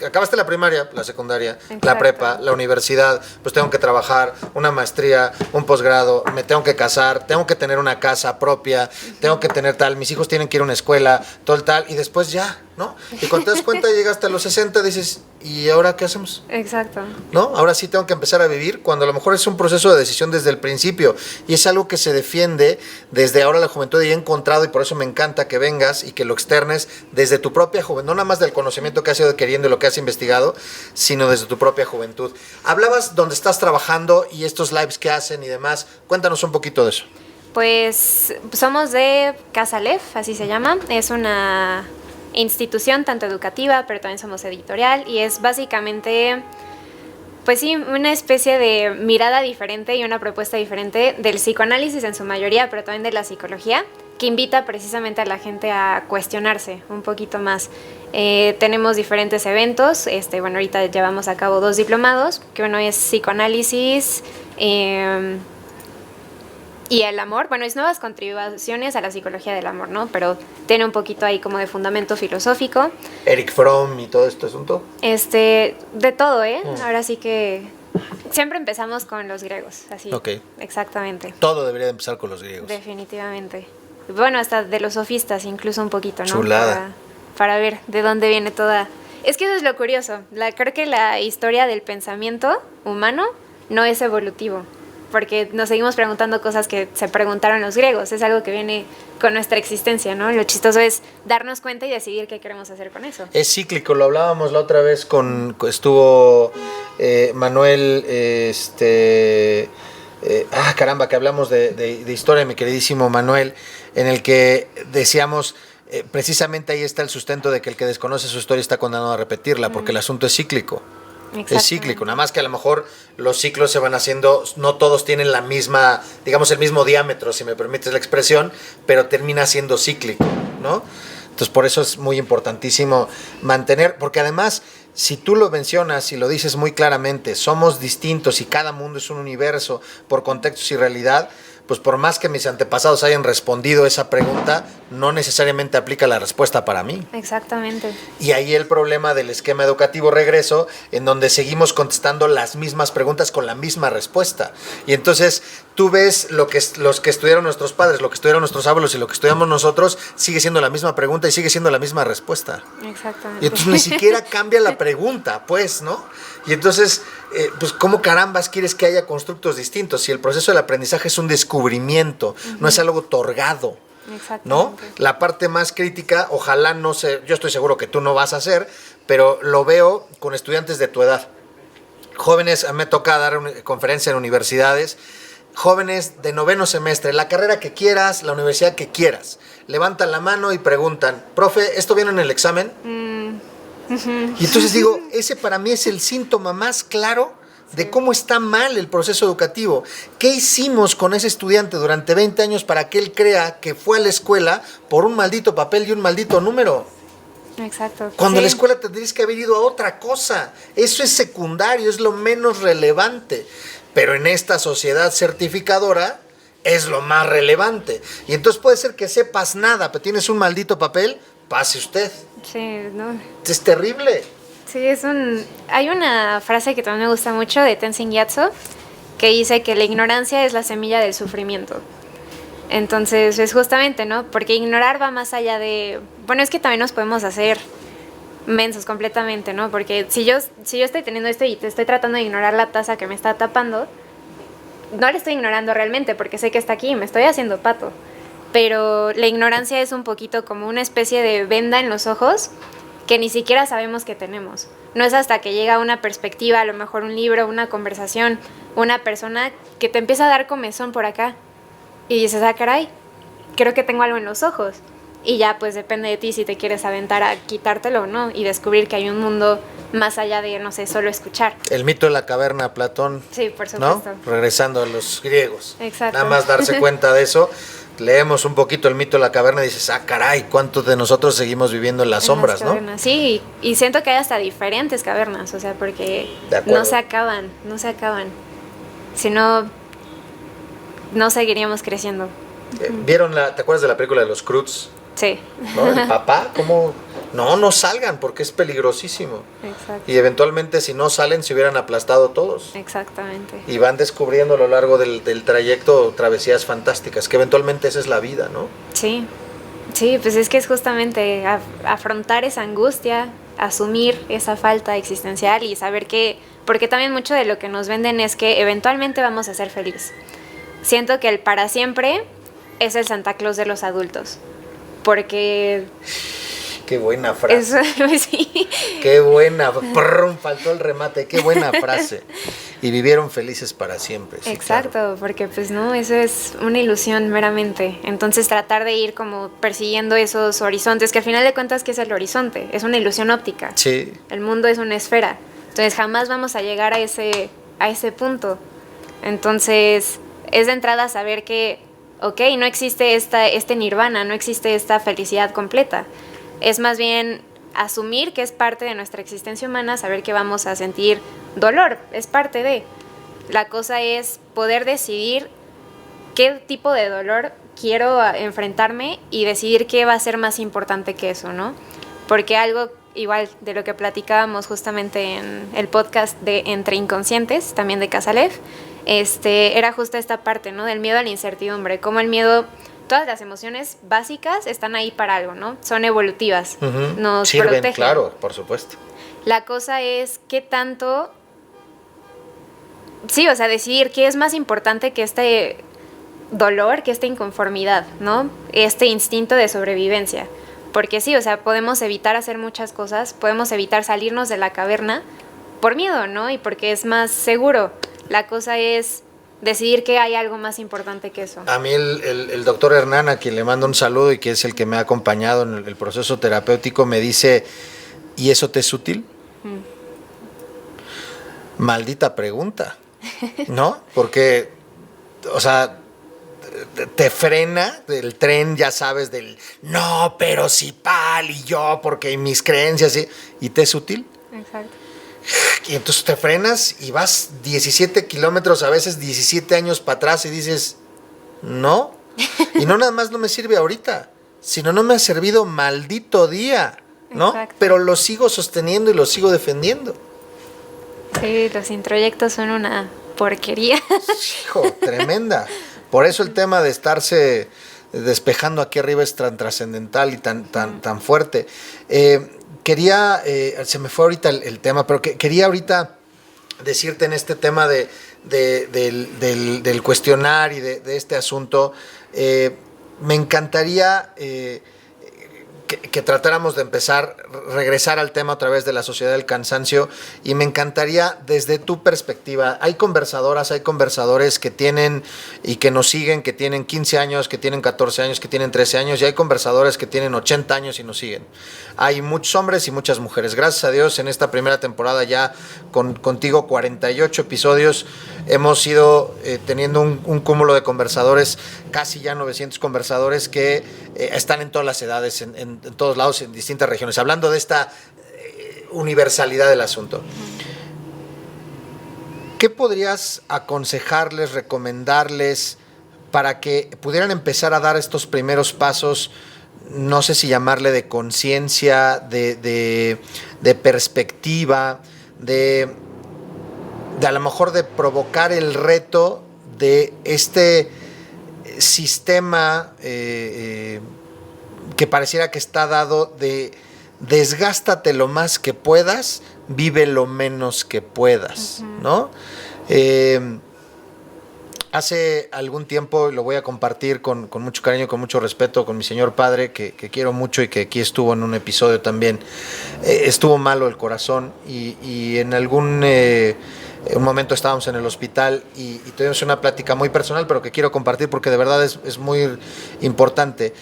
acabaste la primaria, la secundaria, Exacto. la prepa, la universidad, pues tengo que trabajar, una maestría, un posgrado, me tengo que casar, tengo que tener una casa propia, tengo que tener tal, mis hijos tienen que ir a una escuela, todo el tal, y después ya, ¿no? Y cuando te das cuenta llegaste a los 60, dices, ¿y ahora qué hacemos? Exacto. ¿No? Ahora sí tengo que empezar a vivir, cuando a lo mejor es un proceso de decisión desde el principio y es algo que se defiende desde ahora la juventud y he encontrado, y por eso me encanta que vengas y que lo externes desde tu propia juventud, no nada más del conocimiento que has ido adquiriendo y lo que has investigado, sino desde tu propia juventud. Hablabas donde estás trabajando y estos lives que hacen y demás, cuéntanos un poquito de eso. Pues somos de Casa Lef, así se llama, es una institución tanto educativa, pero también somos editorial y es básicamente, pues sí, una especie de mirada diferente y una propuesta diferente del psicoanálisis en su mayoría, pero también de la psicología, que invita precisamente a la gente a cuestionarse un poquito más. Tenemos diferentes eventos, bueno, ahorita llevamos a cabo 2 diplomados, que uno es psicoanálisis y el amor, bueno, es nuevas contribuciones a la psicología del amor, ¿no? Pero tiene un poquito ahí como de fundamento filosófico. Eric Fromm y todo este asunto. De todo, ¿eh? Ahora sí que siempre empezamos con los griegos, así. Ok. Exactamente. Todo debería de empezar con los griegos. Definitivamente. Bueno, hasta de los sofistas incluso un poquito, ¿no? Chulada. Para ver de dónde viene toda... Es que eso es lo curioso. Creo que la historia del pensamiento humano no es evolutivo, porque nos seguimos preguntando cosas que se preguntaron los griegos. Es algo que viene con nuestra existencia, ¿no? Lo chistoso es darnos cuenta y decidir qué queremos hacer con eso. Es cíclico, lo hablábamos la otra vez estuvo Manuel, caramba, que hablamos de historia, mi queridísimo Manuel, en el que decíamos, precisamente ahí está el sustento de que el que desconoce su historia está condenado a repetirla, porque el asunto es cíclico. Es cíclico, nada más que a lo mejor los ciclos se van haciendo, no todos tienen la misma, digamos el mismo diámetro, si me permites la expresión, pero termina siendo cíclico, ¿no? Entonces por eso es muy importantísimo mantener, porque además si tú lo mencionas y lo dices muy claramente, somos distintos y cada mundo es un universo por contextos y realidad, pues por más que mis antepasados hayan respondido esa pregunta, no necesariamente aplica la respuesta para mí. Exactamente. Y ahí el problema del esquema educativo regreso, en donde seguimos contestando las mismas preguntas con la misma respuesta. Y entonces tú ves los que estudiaron nuestros padres, lo que estudiaron nuestros abuelos y lo que estudiamos nosotros, sigue siendo la misma pregunta y sigue siendo la misma respuesta. Exactamente. Y entonces ni siquiera cambia la pregunta, pues, ¿no? Y entonces, pues, ¿cómo carambas quieres que haya constructos distintos? Si el proceso del aprendizaje es un descubrimiento, no es algo otorgado, ¿no? La parte más crítica, ojalá no sé, yo estoy seguro que tú no vas a hacer, pero lo veo con estudiantes de tu edad. Jóvenes, me toca dar una conferencia en universidades, jóvenes de 9º semestre, la carrera que quieras, la universidad que quieras, levantan la mano y preguntan, profe, ¿esto viene en el examen? Y entonces digo, ese para mí es el síntoma más claro de cómo está mal el proceso educativo. ¿Qué hicimos con ese estudiante durante 20 años para que él crea que fue a la escuela por un maldito papel y un maldito número? Exacto. Cuando a la escuela tendrías que haber ido a otra cosa. Eso es secundario, es lo menos relevante. Pero en esta sociedad certificadora es lo más relevante. Y entonces puede ser que sepas nada, pero tienes un maldito papel, pase usted. Sí, no. Es terrible. Sí, hay una frase que también me gusta mucho de Tenzin Gyatso que dice que la ignorancia es la semilla del sufrimiento. Entonces es justamente, ¿no? Porque ignorar va más allá de... Bueno, es que también nos podemos hacer mensos completamente, ¿no? Porque si yo estoy teniendo esto y te estoy tratando de ignorar la taza que me está tapando, no la estoy ignorando realmente porque sé que está aquí y me estoy haciendo pato. Pero la ignorancia es un poquito como una especie de venda en los ojos que ni siquiera sabemos que tenemos. No es hasta que llega una perspectiva, a lo mejor un libro, una conversación, una persona que te empieza a dar comezón por acá y dices, ah, caray, creo que tengo algo en los ojos. Y ya pues depende de ti si te quieres aventar a quitártelo o no y descubrir que hay un mundo más allá de, no sé, solo escuchar. El mito de la caverna, Platón. Sí, por supuesto. ¿No? Regresando a los griegos. Exacto. Nada más darse cuenta de eso. Leemos un poquito el mito de la caverna y dices, ah, caray, ¿cuántos de nosotros seguimos viviendo en las sombras, no? Sí, y siento que hay hasta diferentes cavernas, o sea, porque no se acaban. Si no, no seguiríamos creciendo. ¿Te acuerdas de la película de los Croods? Sí. ¿No? El papá, ¿cómo? No salgan porque es peligrosísimo. Exacto. Y eventualmente si no salen se hubieran aplastado todos. Exactamente. Y van descubriendo a lo largo del trayecto travesías fantásticas, que eventualmente esa es la vida, ¿no? Sí, pues es que es justamente afrontar esa angustia, asumir esa falta existencial y saber que, porque también mucho de lo que nos venden es que eventualmente vamos a ser felices. Siento que el para siempre es el Santa Claus de los adultos, porque... Qué buena frase. Sí. Qué buena, faltó el remate, qué buena frase. Y vivieron felices para siempre. Sí, exacto, claro. Porque pues no, eso es una ilusión meramente. Entonces tratar de ir como persiguiendo esos horizontes, que al final de cuentas, ¿qué es el horizonte? Es una ilusión óptica. Sí. El mundo es una esfera. Entonces jamás vamos a llegar a ese punto. Entonces es de entrada saber que, ok, no existe este nirvana, no existe esta felicidad completa. Es más bien asumir que es parte de nuestra existencia humana, saber que vamos a sentir dolor, es parte de. La cosa es poder decidir qué tipo de dolor quiero enfrentarme y decidir qué va a ser más importante que eso, ¿no? Porque algo igual de lo que platicábamos justamente en el podcast de Entre Inconscientes, también de Casalev, era justo esta parte, ¿no? Del miedo a la incertidumbre, cómo el miedo... Todas las emociones básicas están ahí para algo, ¿no? Son evolutivas, nos sirven, protegen. claro, por supuesto. La cosa es qué tanto... Sí, o sea, decidir qué es más importante que este dolor, que esta inconformidad, ¿no? Este instinto de sobrevivencia. Porque sí, o sea, podemos evitar hacer muchas cosas, podemos evitar salirnos de la caverna por miedo, ¿no? Y porque es más seguro. La cosa es... decidir que hay algo más importante que eso. A mí el doctor Hernán, a quien le mando un saludo y que es el que me ha acompañado en el proceso terapéutico, me dice, ¿y eso te es útil? Maldita pregunta, ¿no? Porque, o sea, te frena el tren, ya sabes, del no, pero sí, pal, y yo, porque mis creencias, ¿y te es útil? Exacto. Y entonces te frenas y vas 17 kilómetros, a veces 17 años para atrás y dices, no. Y no nada más no me sirve ahorita, sino no me ha servido maldito día, ¿no? Exacto. Pero lo sigo sosteniendo y lo sigo defendiendo. Sí, los introyectos son una porquería. Hijo, tremenda. Por eso el tema de estarse despejando aquí arriba es tan trascendental y tan fuerte. Quería, se me fue ahorita el tema, pero quería ahorita decirte en este tema del cuestionar y de este asunto, me encantaría que tratáramos de regresar al tema a través de la sociedad del cansancio, y me encantaría desde tu perspectiva. Hay conversadores que tienen y que nos siguen, que tienen 15 años, que tienen 14 años, que tienen 13 años, y hay conversadores que tienen 80 años y nos siguen. Hay muchos hombres y muchas mujeres. Gracias a Dios, en esta primera temporada ya contigo 48 episodios, hemos ido teniendo un cúmulo de conversadores, casi ya 900 conversadores que están en todas las edades, en todos lados, en distintas regiones, hablando de esta universalidad del asunto. ¿Qué podrías aconsejarles, recomendarles para que pudieran empezar a dar estos primeros pasos? No sé si llamarle de conciencia, de perspectiva, de a lo mejor de provocar el reto de este sistema que pareciera que está dado de desgástate lo más que puedas, vive lo menos que puedas, ¿no? Hace algún tiempo, lo voy a compartir con mucho cariño, con mucho respeto, con mi señor padre, que quiero mucho y que aquí estuvo en un episodio también. Estuvo malo el corazón y en algún un momento estábamos en el hospital y tuvimos una plática muy personal, pero que quiero compartir porque de verdad es muy importante.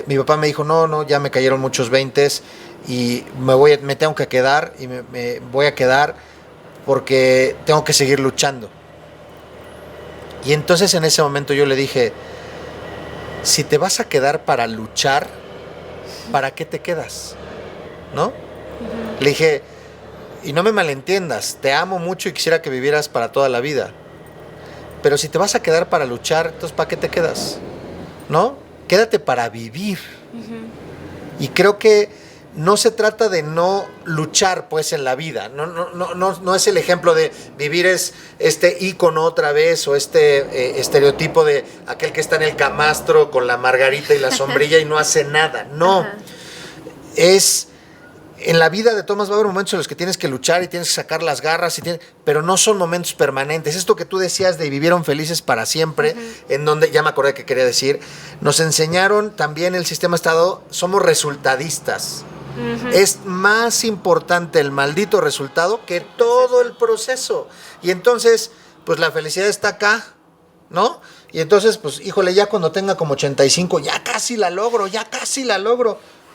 Mi papá me dijo, no, ya me cayeron muchos 20s y me tengo que quedar y me voy a quedar porque tengo que seguir luchando. Y entonces en ese momento yo le dije, si te vas a quedar para luchar, ¿para qué te quedas? ¿No? Le dije, y no me malentiendas, te amo mucho y quisiera que vivieras para toda la vida, Pero si te vas a quedar para luchar, entonces ¿para qué te quedas? ¿No? Quédate para vivir. Y creo que no se trata de no luchar pues en la vida. No es el ejemplo de vivir es este ícono otra vez o este estereotipo de aquel que está en el camastro con la margarita y la sombrilla y no hace nada. No. Ajá. Es en la vida de Tomás va a haber momentos en los que tienes que luchar y tienes que sacar las garras, pero no son momentos permanentes. Esto que tú decías de vivieron felices para siempre, en donde, ya me acordé que quería decir, nos enseñaron también el sistema Estado, somos resultadistas. Es más importante el maldito resultado que todo el proceso. Y entonces, pues la felicidad está acá, ¿no? Y entonces, pues, híjole, ya cuando tenga como 85, ya casi la logro.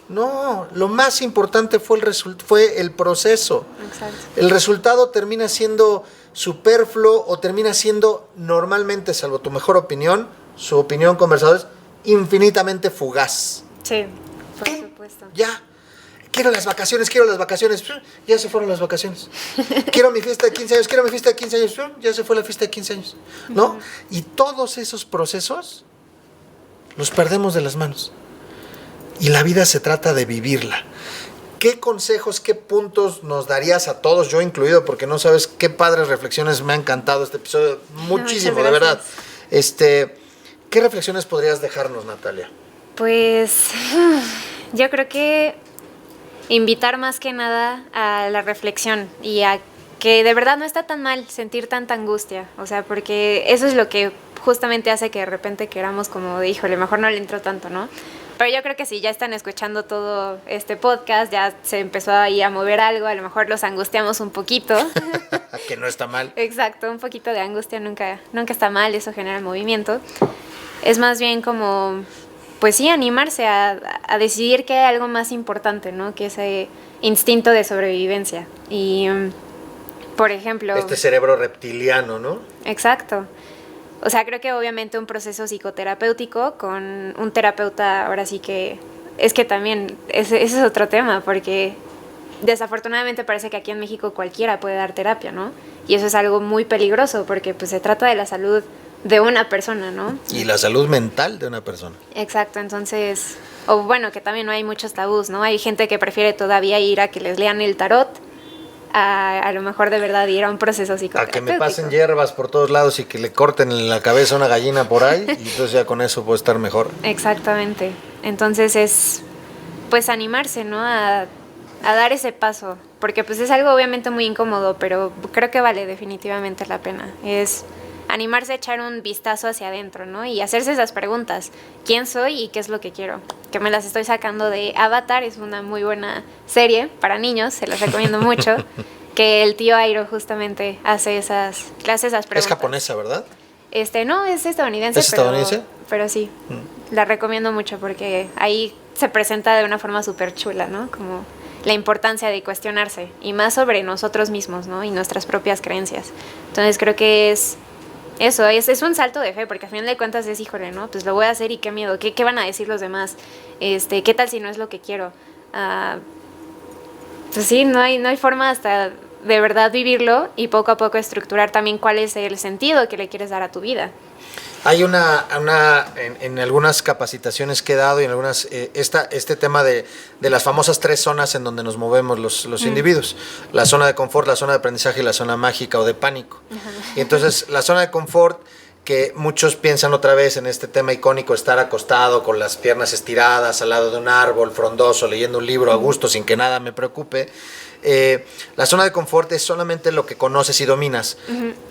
No, lo más importante fue el proceso. Exacto. El resultado termina siendo superfluo o termina siendo normalmente, salvo tu mejor opinión, su opinión conversadores, infinitamente fugaz. Sí, por supuesto. Ya. Quiero las vacaciones. Ya se fueron las vacaciones. Quiero mi fiesta de 15 años. Ya se fue la fiesta de 15 años. ¿No? Y todos esos procesos los perdemos de las manos. Y la vida se trata de vivirla. ¿Qué consejos, qué puntos nos darías a todos, yo incluido, porque no sabes qué padres reflexiones me ha encantado este episodio? Muchísimo, de verdad. ¿Qué reflexiones podrías dejarnos, Natalia? Pues yo creo que invitar más que nada a la reflexión y a que de verdad no está tan mal sentir tanta angustia. O sea, porque eso es lo que justamente hace que de repente queramos como de, híjole, mejor no le entro tanto, ¿no? Pero yo creo que si ya están escuchando todo este podcast, ya se empezó ahí a mover algo, a lo mejor los angustiamos un poquito. Que no está mal. Exacto, un poquito de angustia nunca está mal, eso genera movimiento. Es más bien como, pues sí, animarse a decidir que hay algo más importante, ¿no? Que ese instinto de sobrevivencia. Y, por ejemplo... Este cerebro reptiliano, ¿no? Exacto. O sea, creo que obviamente un proceso psicoterapéutico con un terapeuta, ahora sí que... Es que también, ese es otro tema, porque desafortunadamente parece que aquí en México cualquiera puede dar terapia, ¿no? Y eso es algo muy peligroso, porque pues se trata de la salud de una persona, ¿no? Y la salud mental de una persona. Exacto, entonces... O bueno, que también no hay muchos tabús, ¿no? Hay gente que prefiere todavía ir a que les lean el tarot, a lo mejor de verdad ir a un proceso psicoterapéutico. A que me pasen hierbas por todos lados y que le corten en la cabeza una gallina por ahí, y entonces ya con eso puedo estar mejor. Exactamente. Entonces es, pues, animarse, ¿no? A dar ese paso, porque pues es algo obviamente muy incómodo, pero creo que vale definitivamente la pena. Es animarse a echar un vistazo hacia adentro, ¿no? Y hacerse esas preguntas. ¿Quién soy y qué es lo que quiero? Que me las estoy sacando de Avatar, es una muy buena serie para niños, se las recomiendo mucho, que el tío Airo justamente hace esas preguntas. Es japonesa, ¿verdad? No, es estadounidense. ¿Es estadounidense? Pero sí, la recomiendo mucho porque ahí se presenta de una forma súper chula, ¿no? Como la importancia de cuestionarse y más sobre nosotros mismos, ¿no? Y nuestras propias creencias. Entonces creo que es un salto de fe, porque al final de cuentas es, híjole, ¿no? Pues lo voy a hacer y qué miedo, ¿qué van a decir los demás? ¿Qué tal si no es lo que quiero? Pues sí, no hay forma hasta de verdad vivirlo y poco a poco estructurar también cuál es el sentido que le quieres dar a tu vida. Hay en algunas capacitaciones que he dado y en algunas, este tema de las famosas 3 zonas en donde nos movemos los individuos. La zona de confort, la zona de aprendizaje y la zona mágica o de pánico. Y entonces la zona de confort, que muchos piensan otra vez en este tema icónico, estar acostado con las piernas estiradas al lado de un árbol frondoso, leyendo un libro a gusto sin que nada me preocupe. La zona de confort es solamente lo que conoces y dominas,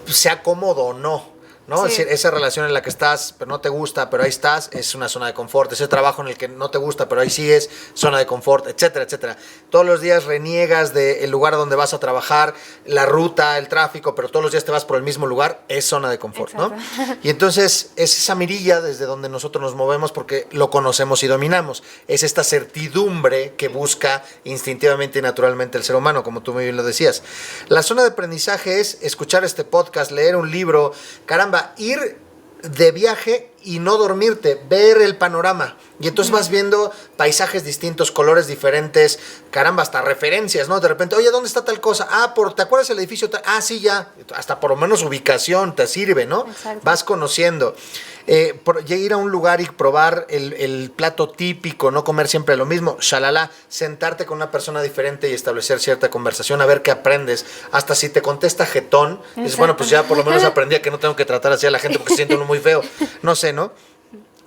sea cómodo o no. ¿No? Sí. Es decir, esa relación en la que estás, pero no te gusta, pero ahí estás, es una zona de confort. Ese trabajo en el que no te gusta, pero ahí sigues, zona de confort, etcétera, etcétera. Todos los días reniegas del lugar donde vas a trabajar, la ruta, el tráfico, pero todos los días te vas por el mismo lugar, es zona de confort, exacto, ¿no? Y entonces es esa mirilla desde donde nosotros nos movemos porque lo conocemos y dominamos. Es esta certidumbre que busca instintivamente y naturalmente el ser humano, como tú muy bien lo decías. La zona de aprendizaje es escuchar este podcast, leer un libro, caramba, ir de viaje y no dormirte, ver el panorama. Y entonces vas viendo paisajes distintos, colores diferentes, caramba, hasta referencias, ¿no? De repente, oye, ¿dónde está tal cosa? ¿Te acuerdas el edificio? Ah, sí, ya. Hasta por lo menos ubicación te sirve, ¿no? Exacto. Vas conociendo. Ir a un lugar y probar el plato típico, no comer siempre lo mismo, shalala, sentarte con una persona diferente y establecer cierta conversación, a ver qué aprendes. Hasta si te contesta jetón, dices, bueno, pues ya por lo menos aprendí a que no tengo que tratar así a la gente porque se siente uno muy feo. No sé, ¿no?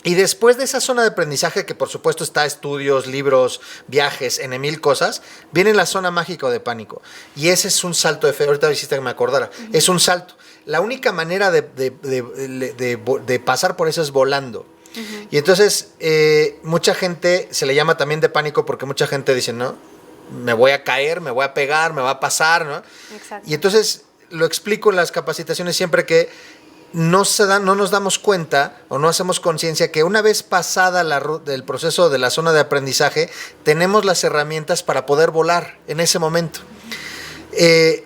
Y después de esa zona de aprendizaje, que por supuesto está estudios, libros, viajes, en mil cosas, viene la zona mágica o de pánico. Y ese es un salto de fe. Ahorita hiciste que me acordara. Es un salto. La única manera de pasar por eso es volando. Y entonces, mucha gente se le llama también de pánico porque mucha gente dice, no, me voy a caer, me voy a pegar, me va a pasar, ¿no? Exacto. Y entonces lo explico en las capacitaciones siempre que no nos damos cuenta o no hacemos conciencia que una vez pasada el proceso de la zona de aprendizaje, tenemos las herramientas para poder volar en ese momento,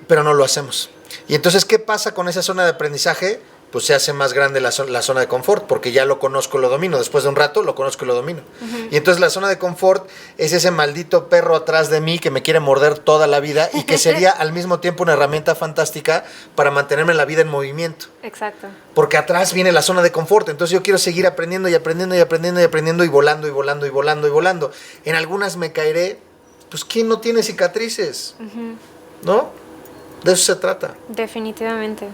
pero no lo hacemos. Y entonces, ¿qué pasa con esa zona de aprendizaje? Pues se hace más grande la zona de confort, porque ya lo conozco, lo domino. Después de un rato lo conozco y lo domino. Y entonces la zona de confort es ese maldito perro atrás de mí que me quiere morder toda la vida y que sería al mismo tiempo una herramienta fantástica para mantenerme la vida en movimiento. Exacto. Porque atrás viene la zona de confort. Entonces yo quiero seguir aprendiendo y aprendiendo y aprendiendo y aprendiendo y volando y volando y volando y volando. En algunas me caeré. Pues ¿quién no tiene cicatrices? ¿No? De eso se trata. Definitivamente.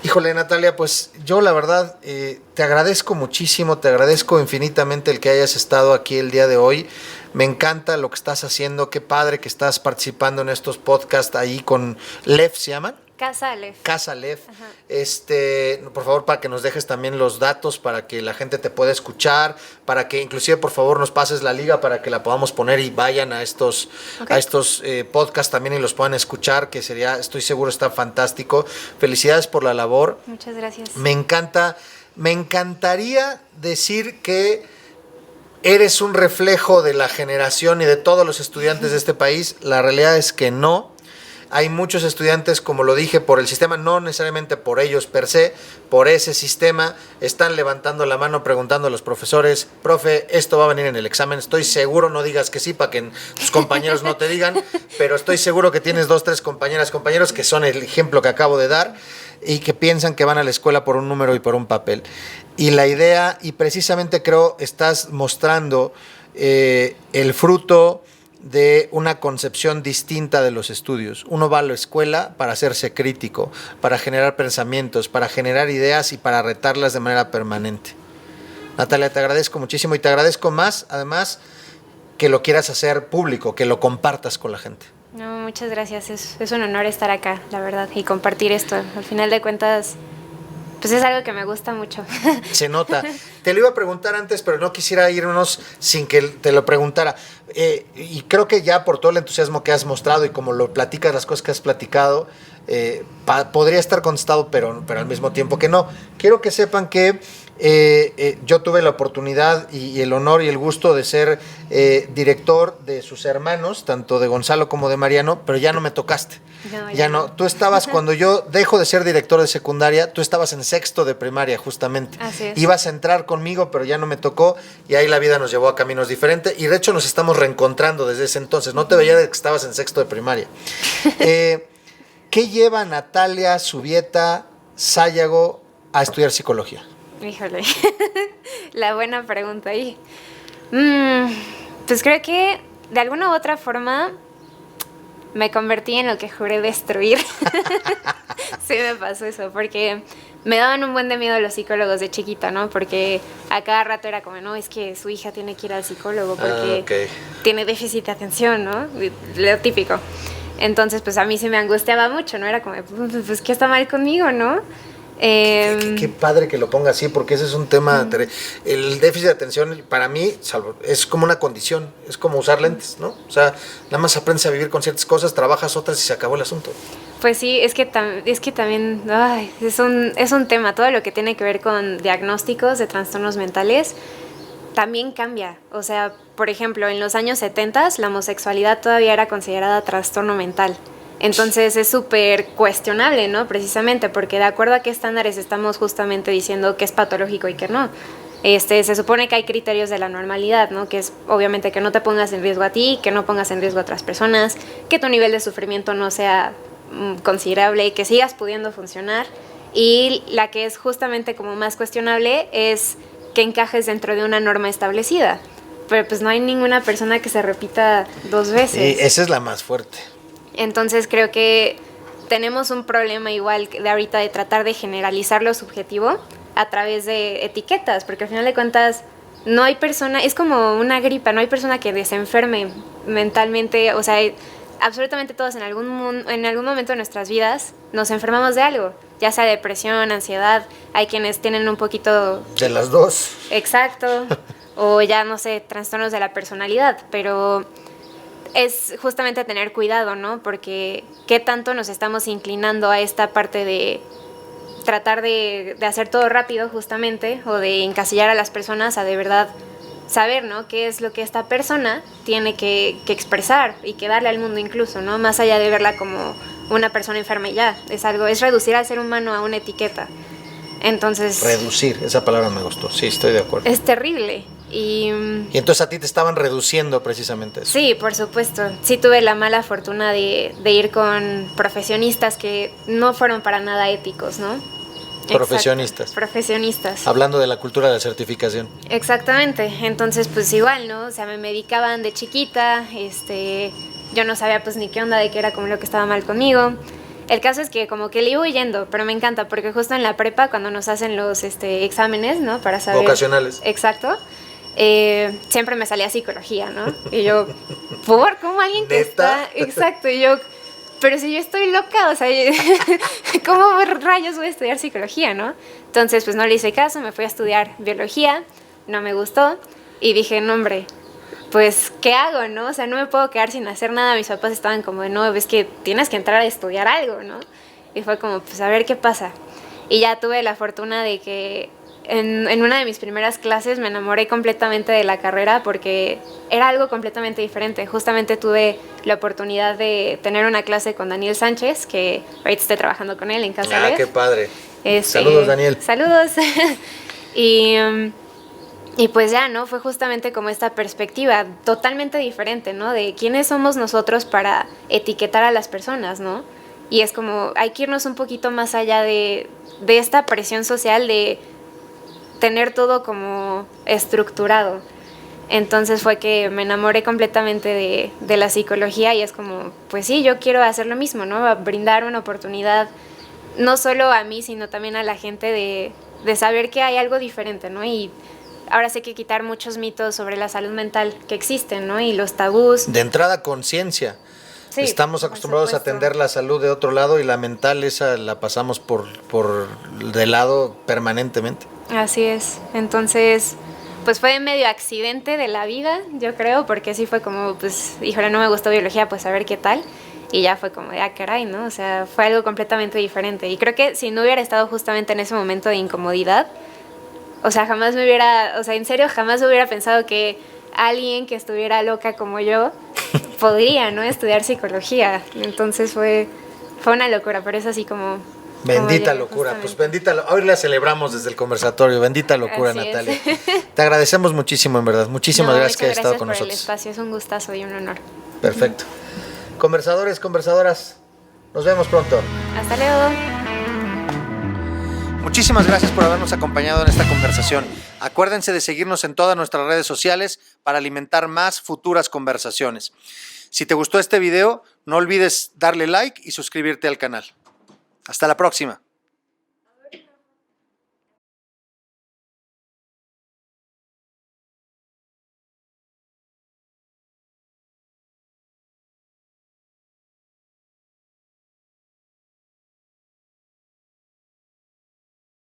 Híjole, Natalia, pues yo la verdad te agradezco muchísimo, te agradezco infinitamente el que hayas estado aquí el día de hoy. Me encanta lo que estás haciendo, qué padre que estás participando en estos podcasts ahí con Lev, ¿se llaman? Casa Aleph. Casa Lev. Por favor, para que nos dejes también los datos para que la gente te pueda escuchar, para que inclusive por favor nos pases la liga para que la podamos poner y vayan a estos podcasts también y los puedan escuchar, que sería, estoy seguro, está fantástico. Felicidades por la labor. Muchas gracias. Me encantaría decir que eres un reflejo de la generación y de todos los estudiantes de este país. La realidad es que no. Hay muchos estudiantes, como lo dije, por el sistema, no necesariamente por ellos per se, por ese sistema, están levantando la mano preguntando a los profesores, profe, esto va a venir en el examen, estoy seguro, no digas que sí para que tus compañeros no te digan, pero estoy seguro que tienes 2, 3 compañeros que son el ejemplo que acabo de dar y que piensan que van a la escuela por un número y por un papel. Y la idea, y precisamente creo, estás mostrando el fruto de una concepción distinta de los estudios. Uno va a la escuela para hacerse crítico, para generar pensamientos, para generar ideas y para retarlas de manera permanente. Natalia, te agradezco muchísimo y te agradezco más, además, que lo quieras hacer público, que lo compartas con la gente. No, muchas gracias. Es un honor estar acá, la verdad, y compartir esto. Al final de cuentas, pues es algo que me gusta mucho. Se nota. Te lo iba a preguntar antes, pero no quisiera irnos sin que te lo preguntara. Y creo que ya por todo el entusiasmo que has mostrado y como lo platicas, las cosas que has platicado, podría estar contestado, pero al mismo tiempo que no. Quiero que sepan que yo tuve la oportunidad y el honor y el gusto de ser director de sus hermanos, tanto de Gonzalo como de Mariano, pero ya no me tocaste. Ya no. Tú estabas, cuando yo dejo de ser director de secundaria, tú estabas en sexto de primaria, justamente. Así es. Ibas a entrar conmigo, pero ya no me tocó, y ahí la vida nos llevó a caminos diferentes, y de hecho nos estamos reencontrando desde ese entonces. No te veía de que estabas en sexto de primaria. ¿Qué lleva Natalia Zubieta Sayago a estudiar psicología? Híjole, la buena pregunta ahí. Pues creo que de alguna u otra forma me convertí en lo que juré destruir. Sí me pasó eso, porque me daban un buen de miedo los psicólogos de chiquita, ¿no? Porque a cada rato era como, no, es que su hija tiene que ir al psicólogo porque tiene déficit de atención, ¿no? Lo típico. Entonces, pues a mí se me angustiaba mucho, ¿no? Era como, pues, ¿qué está mal conmigo, no? Qué padre que lo ponga así, porque ese es un tema. El déficit de atención, para mí, es como una condición, es como usar lentes, ¿no? O sea, nada más aprendes a vivir con ciertas cosas, trabajas otras y se acabó el asunto. Pues sí, es que también es un tema, todo lo que tiene que ver con diagnósticos de trastornos mentales también cambia. O sea, por ejemplo, en los años 70 la homosexualidad todavía era considerada trastorno mental. Entonces es súper cuestionable, ¿no? Precisamente porque de acuerdo a qué estándares estamos justamente diciendo que es patológico y que no. Se supone que hay criterios de la normalidad, ¿no? Que es obviamente que no te pongas en riesgo a ti, que no pongas en riesgo a otras personas, que tu nivel de sufrimiento no sea considerable, que sigas pudiendo funcionar. Y la que es justamente como más cuestionable es que encajes dentro de una norma establecida. Pero pues no hay ninguna persona que se repita 2 veces. Y esa es la más fuerte. Entonces creo que tenemos un problema igual de ahorita de tratar de generalizar lo subjetivo a través de etiquetas, porque al final de cuentas no hay persona, es como una gripa, no hay persona que se enferme mentalmente, o sea, absolutamente todos en algún momento de nuestras vidas nos enfermamos de algo, ya sea depresión, ansiedad, hay quienes tienen un poquito... De las dos. Exacto, o ya no sé, trastornos de la personalidad, pero es justamente tener cuidado, ¿no? Porque qué tanto nos estamos inclinando a esta parte de tratar de hacer todo rápido justamente, o de encasillar a las personas a de verdad saber, ¿no? Qué es lo que esta persona tiene que expresar y que darle al mundo incluso, ¿no? Más allá de verla como una persona enferma y ya. Es reducir al ser humano a una etiqueta. Entonces... Reducir, esa palabra me gustó, sí, estoy de acuerdo. Es terrible. Y entonces a ti te estaban reduciendo precisamente eso. Sí, por supuesto. Sí tuve la mala fortuna de ir con profesionistas que no fueron para nada éticos, ¿no? Profesionistas. Exacto, profesionistas. Hablando de la cultura de la certificación. Exactamente. Entonces, pues igual, ¿no? O sea, me medicaban de chiquita, yo no sabía pues ni qué onda de qué era como lo que estaba mal conmigo. El caso es que como que le iba huyendo, pero me encanta porque justo en la prepa cuando nos hacen los exámenes, ¿no? Para saber... Vocacionales. Exacto. Siempre me salía psicología, ¿no? Y yo, ¿cómo alguien que ¿Neta? está...? Exacto, y yo... Pero si yo estoy loca, o sea, ¿cómo rayos voy a estudiar psicología, no? Entonces, pues no le hice caso, me fui a estudiar biología, no me gustó, y dije, no, hombre, pues, ¿qué hago, no? O sea, no me puedo quedar sin hacer nada. Mis papás estaban como de, no, ves que tienes que entrar a estudiar algo, ¿no? Y fue como, pues, a ver qué pasa. Y ya tuve la fortuna de que en una de mis primeras clases me enamoré completamente de la carrera porque era algo completamente diferente. Justamente tuve la oportunidad de tener una clase con Daniel Sánchez, que ahorita estoy trabajando con él en Casa Ah, qué padre. Saludos, Saludos, Daniel. Saludos. Y pues ya, ¿no? Fue justamente como esta perspectiva totalmente diferente, ¿no? De quiénes somos nosotros para etiquetar a las personas, ¿no? Y es como, hay que irnos un poquito más allá de esta presión social de tener todo como estructurado. Entonces fue que me enamoré completamente de la psicología y es como, pues sí, yo quiero hacer lo mismo, ¿no? Brindar una oportunidad, no solo a mí, sino también a la gente de saber que hay algo diferente, ¿no? Y ahora sí hay que quitar muchos mitos sobre la salud mental que existen, ¿no? Y los tabús. De entrada, conciencia. Sí, estamos acostumbrados a atender la salud de otro lado y la mental esa la pasamos por de lado permanentemente. Así es. Entonces, pues fue medio accidente de la vida, yo creo, porque sí fue como, pues, híjole, no me gustó biología, pues a ver qué tal. Y ya fue como, caray, ¿no? O sea, fue algo completamente diferente. Y creo que si no hubiera estado justamente en ese momento de incomodidad, o sea, en serio, jamás hubiera pensado que alguien que estuviera loca como yo podría, ¿no? Estudiar psicología. Entonces fue una locura, pero es así como... Bendita locura, pues hoy la celebramos desde el conversatorio, bendita locura, así Natalia. Te agradecemos muchísimo, en verdad, muchísimas gracias que hayas estado con nosotros. Gracias por el espacio, es un gustazo y un honor. Perfecto. Conversadores, conversadoras, nos vemos pronto. Hasta luego. Muchísimas gracias por habernos acompañado en esta conversación. Acuérdense de seguirnos en todas nuestras redes sociales para alimentar más futuras conversaciones. Si te gustó este video, no olvides darle like y suscribirte al canal. Hasta la próxima.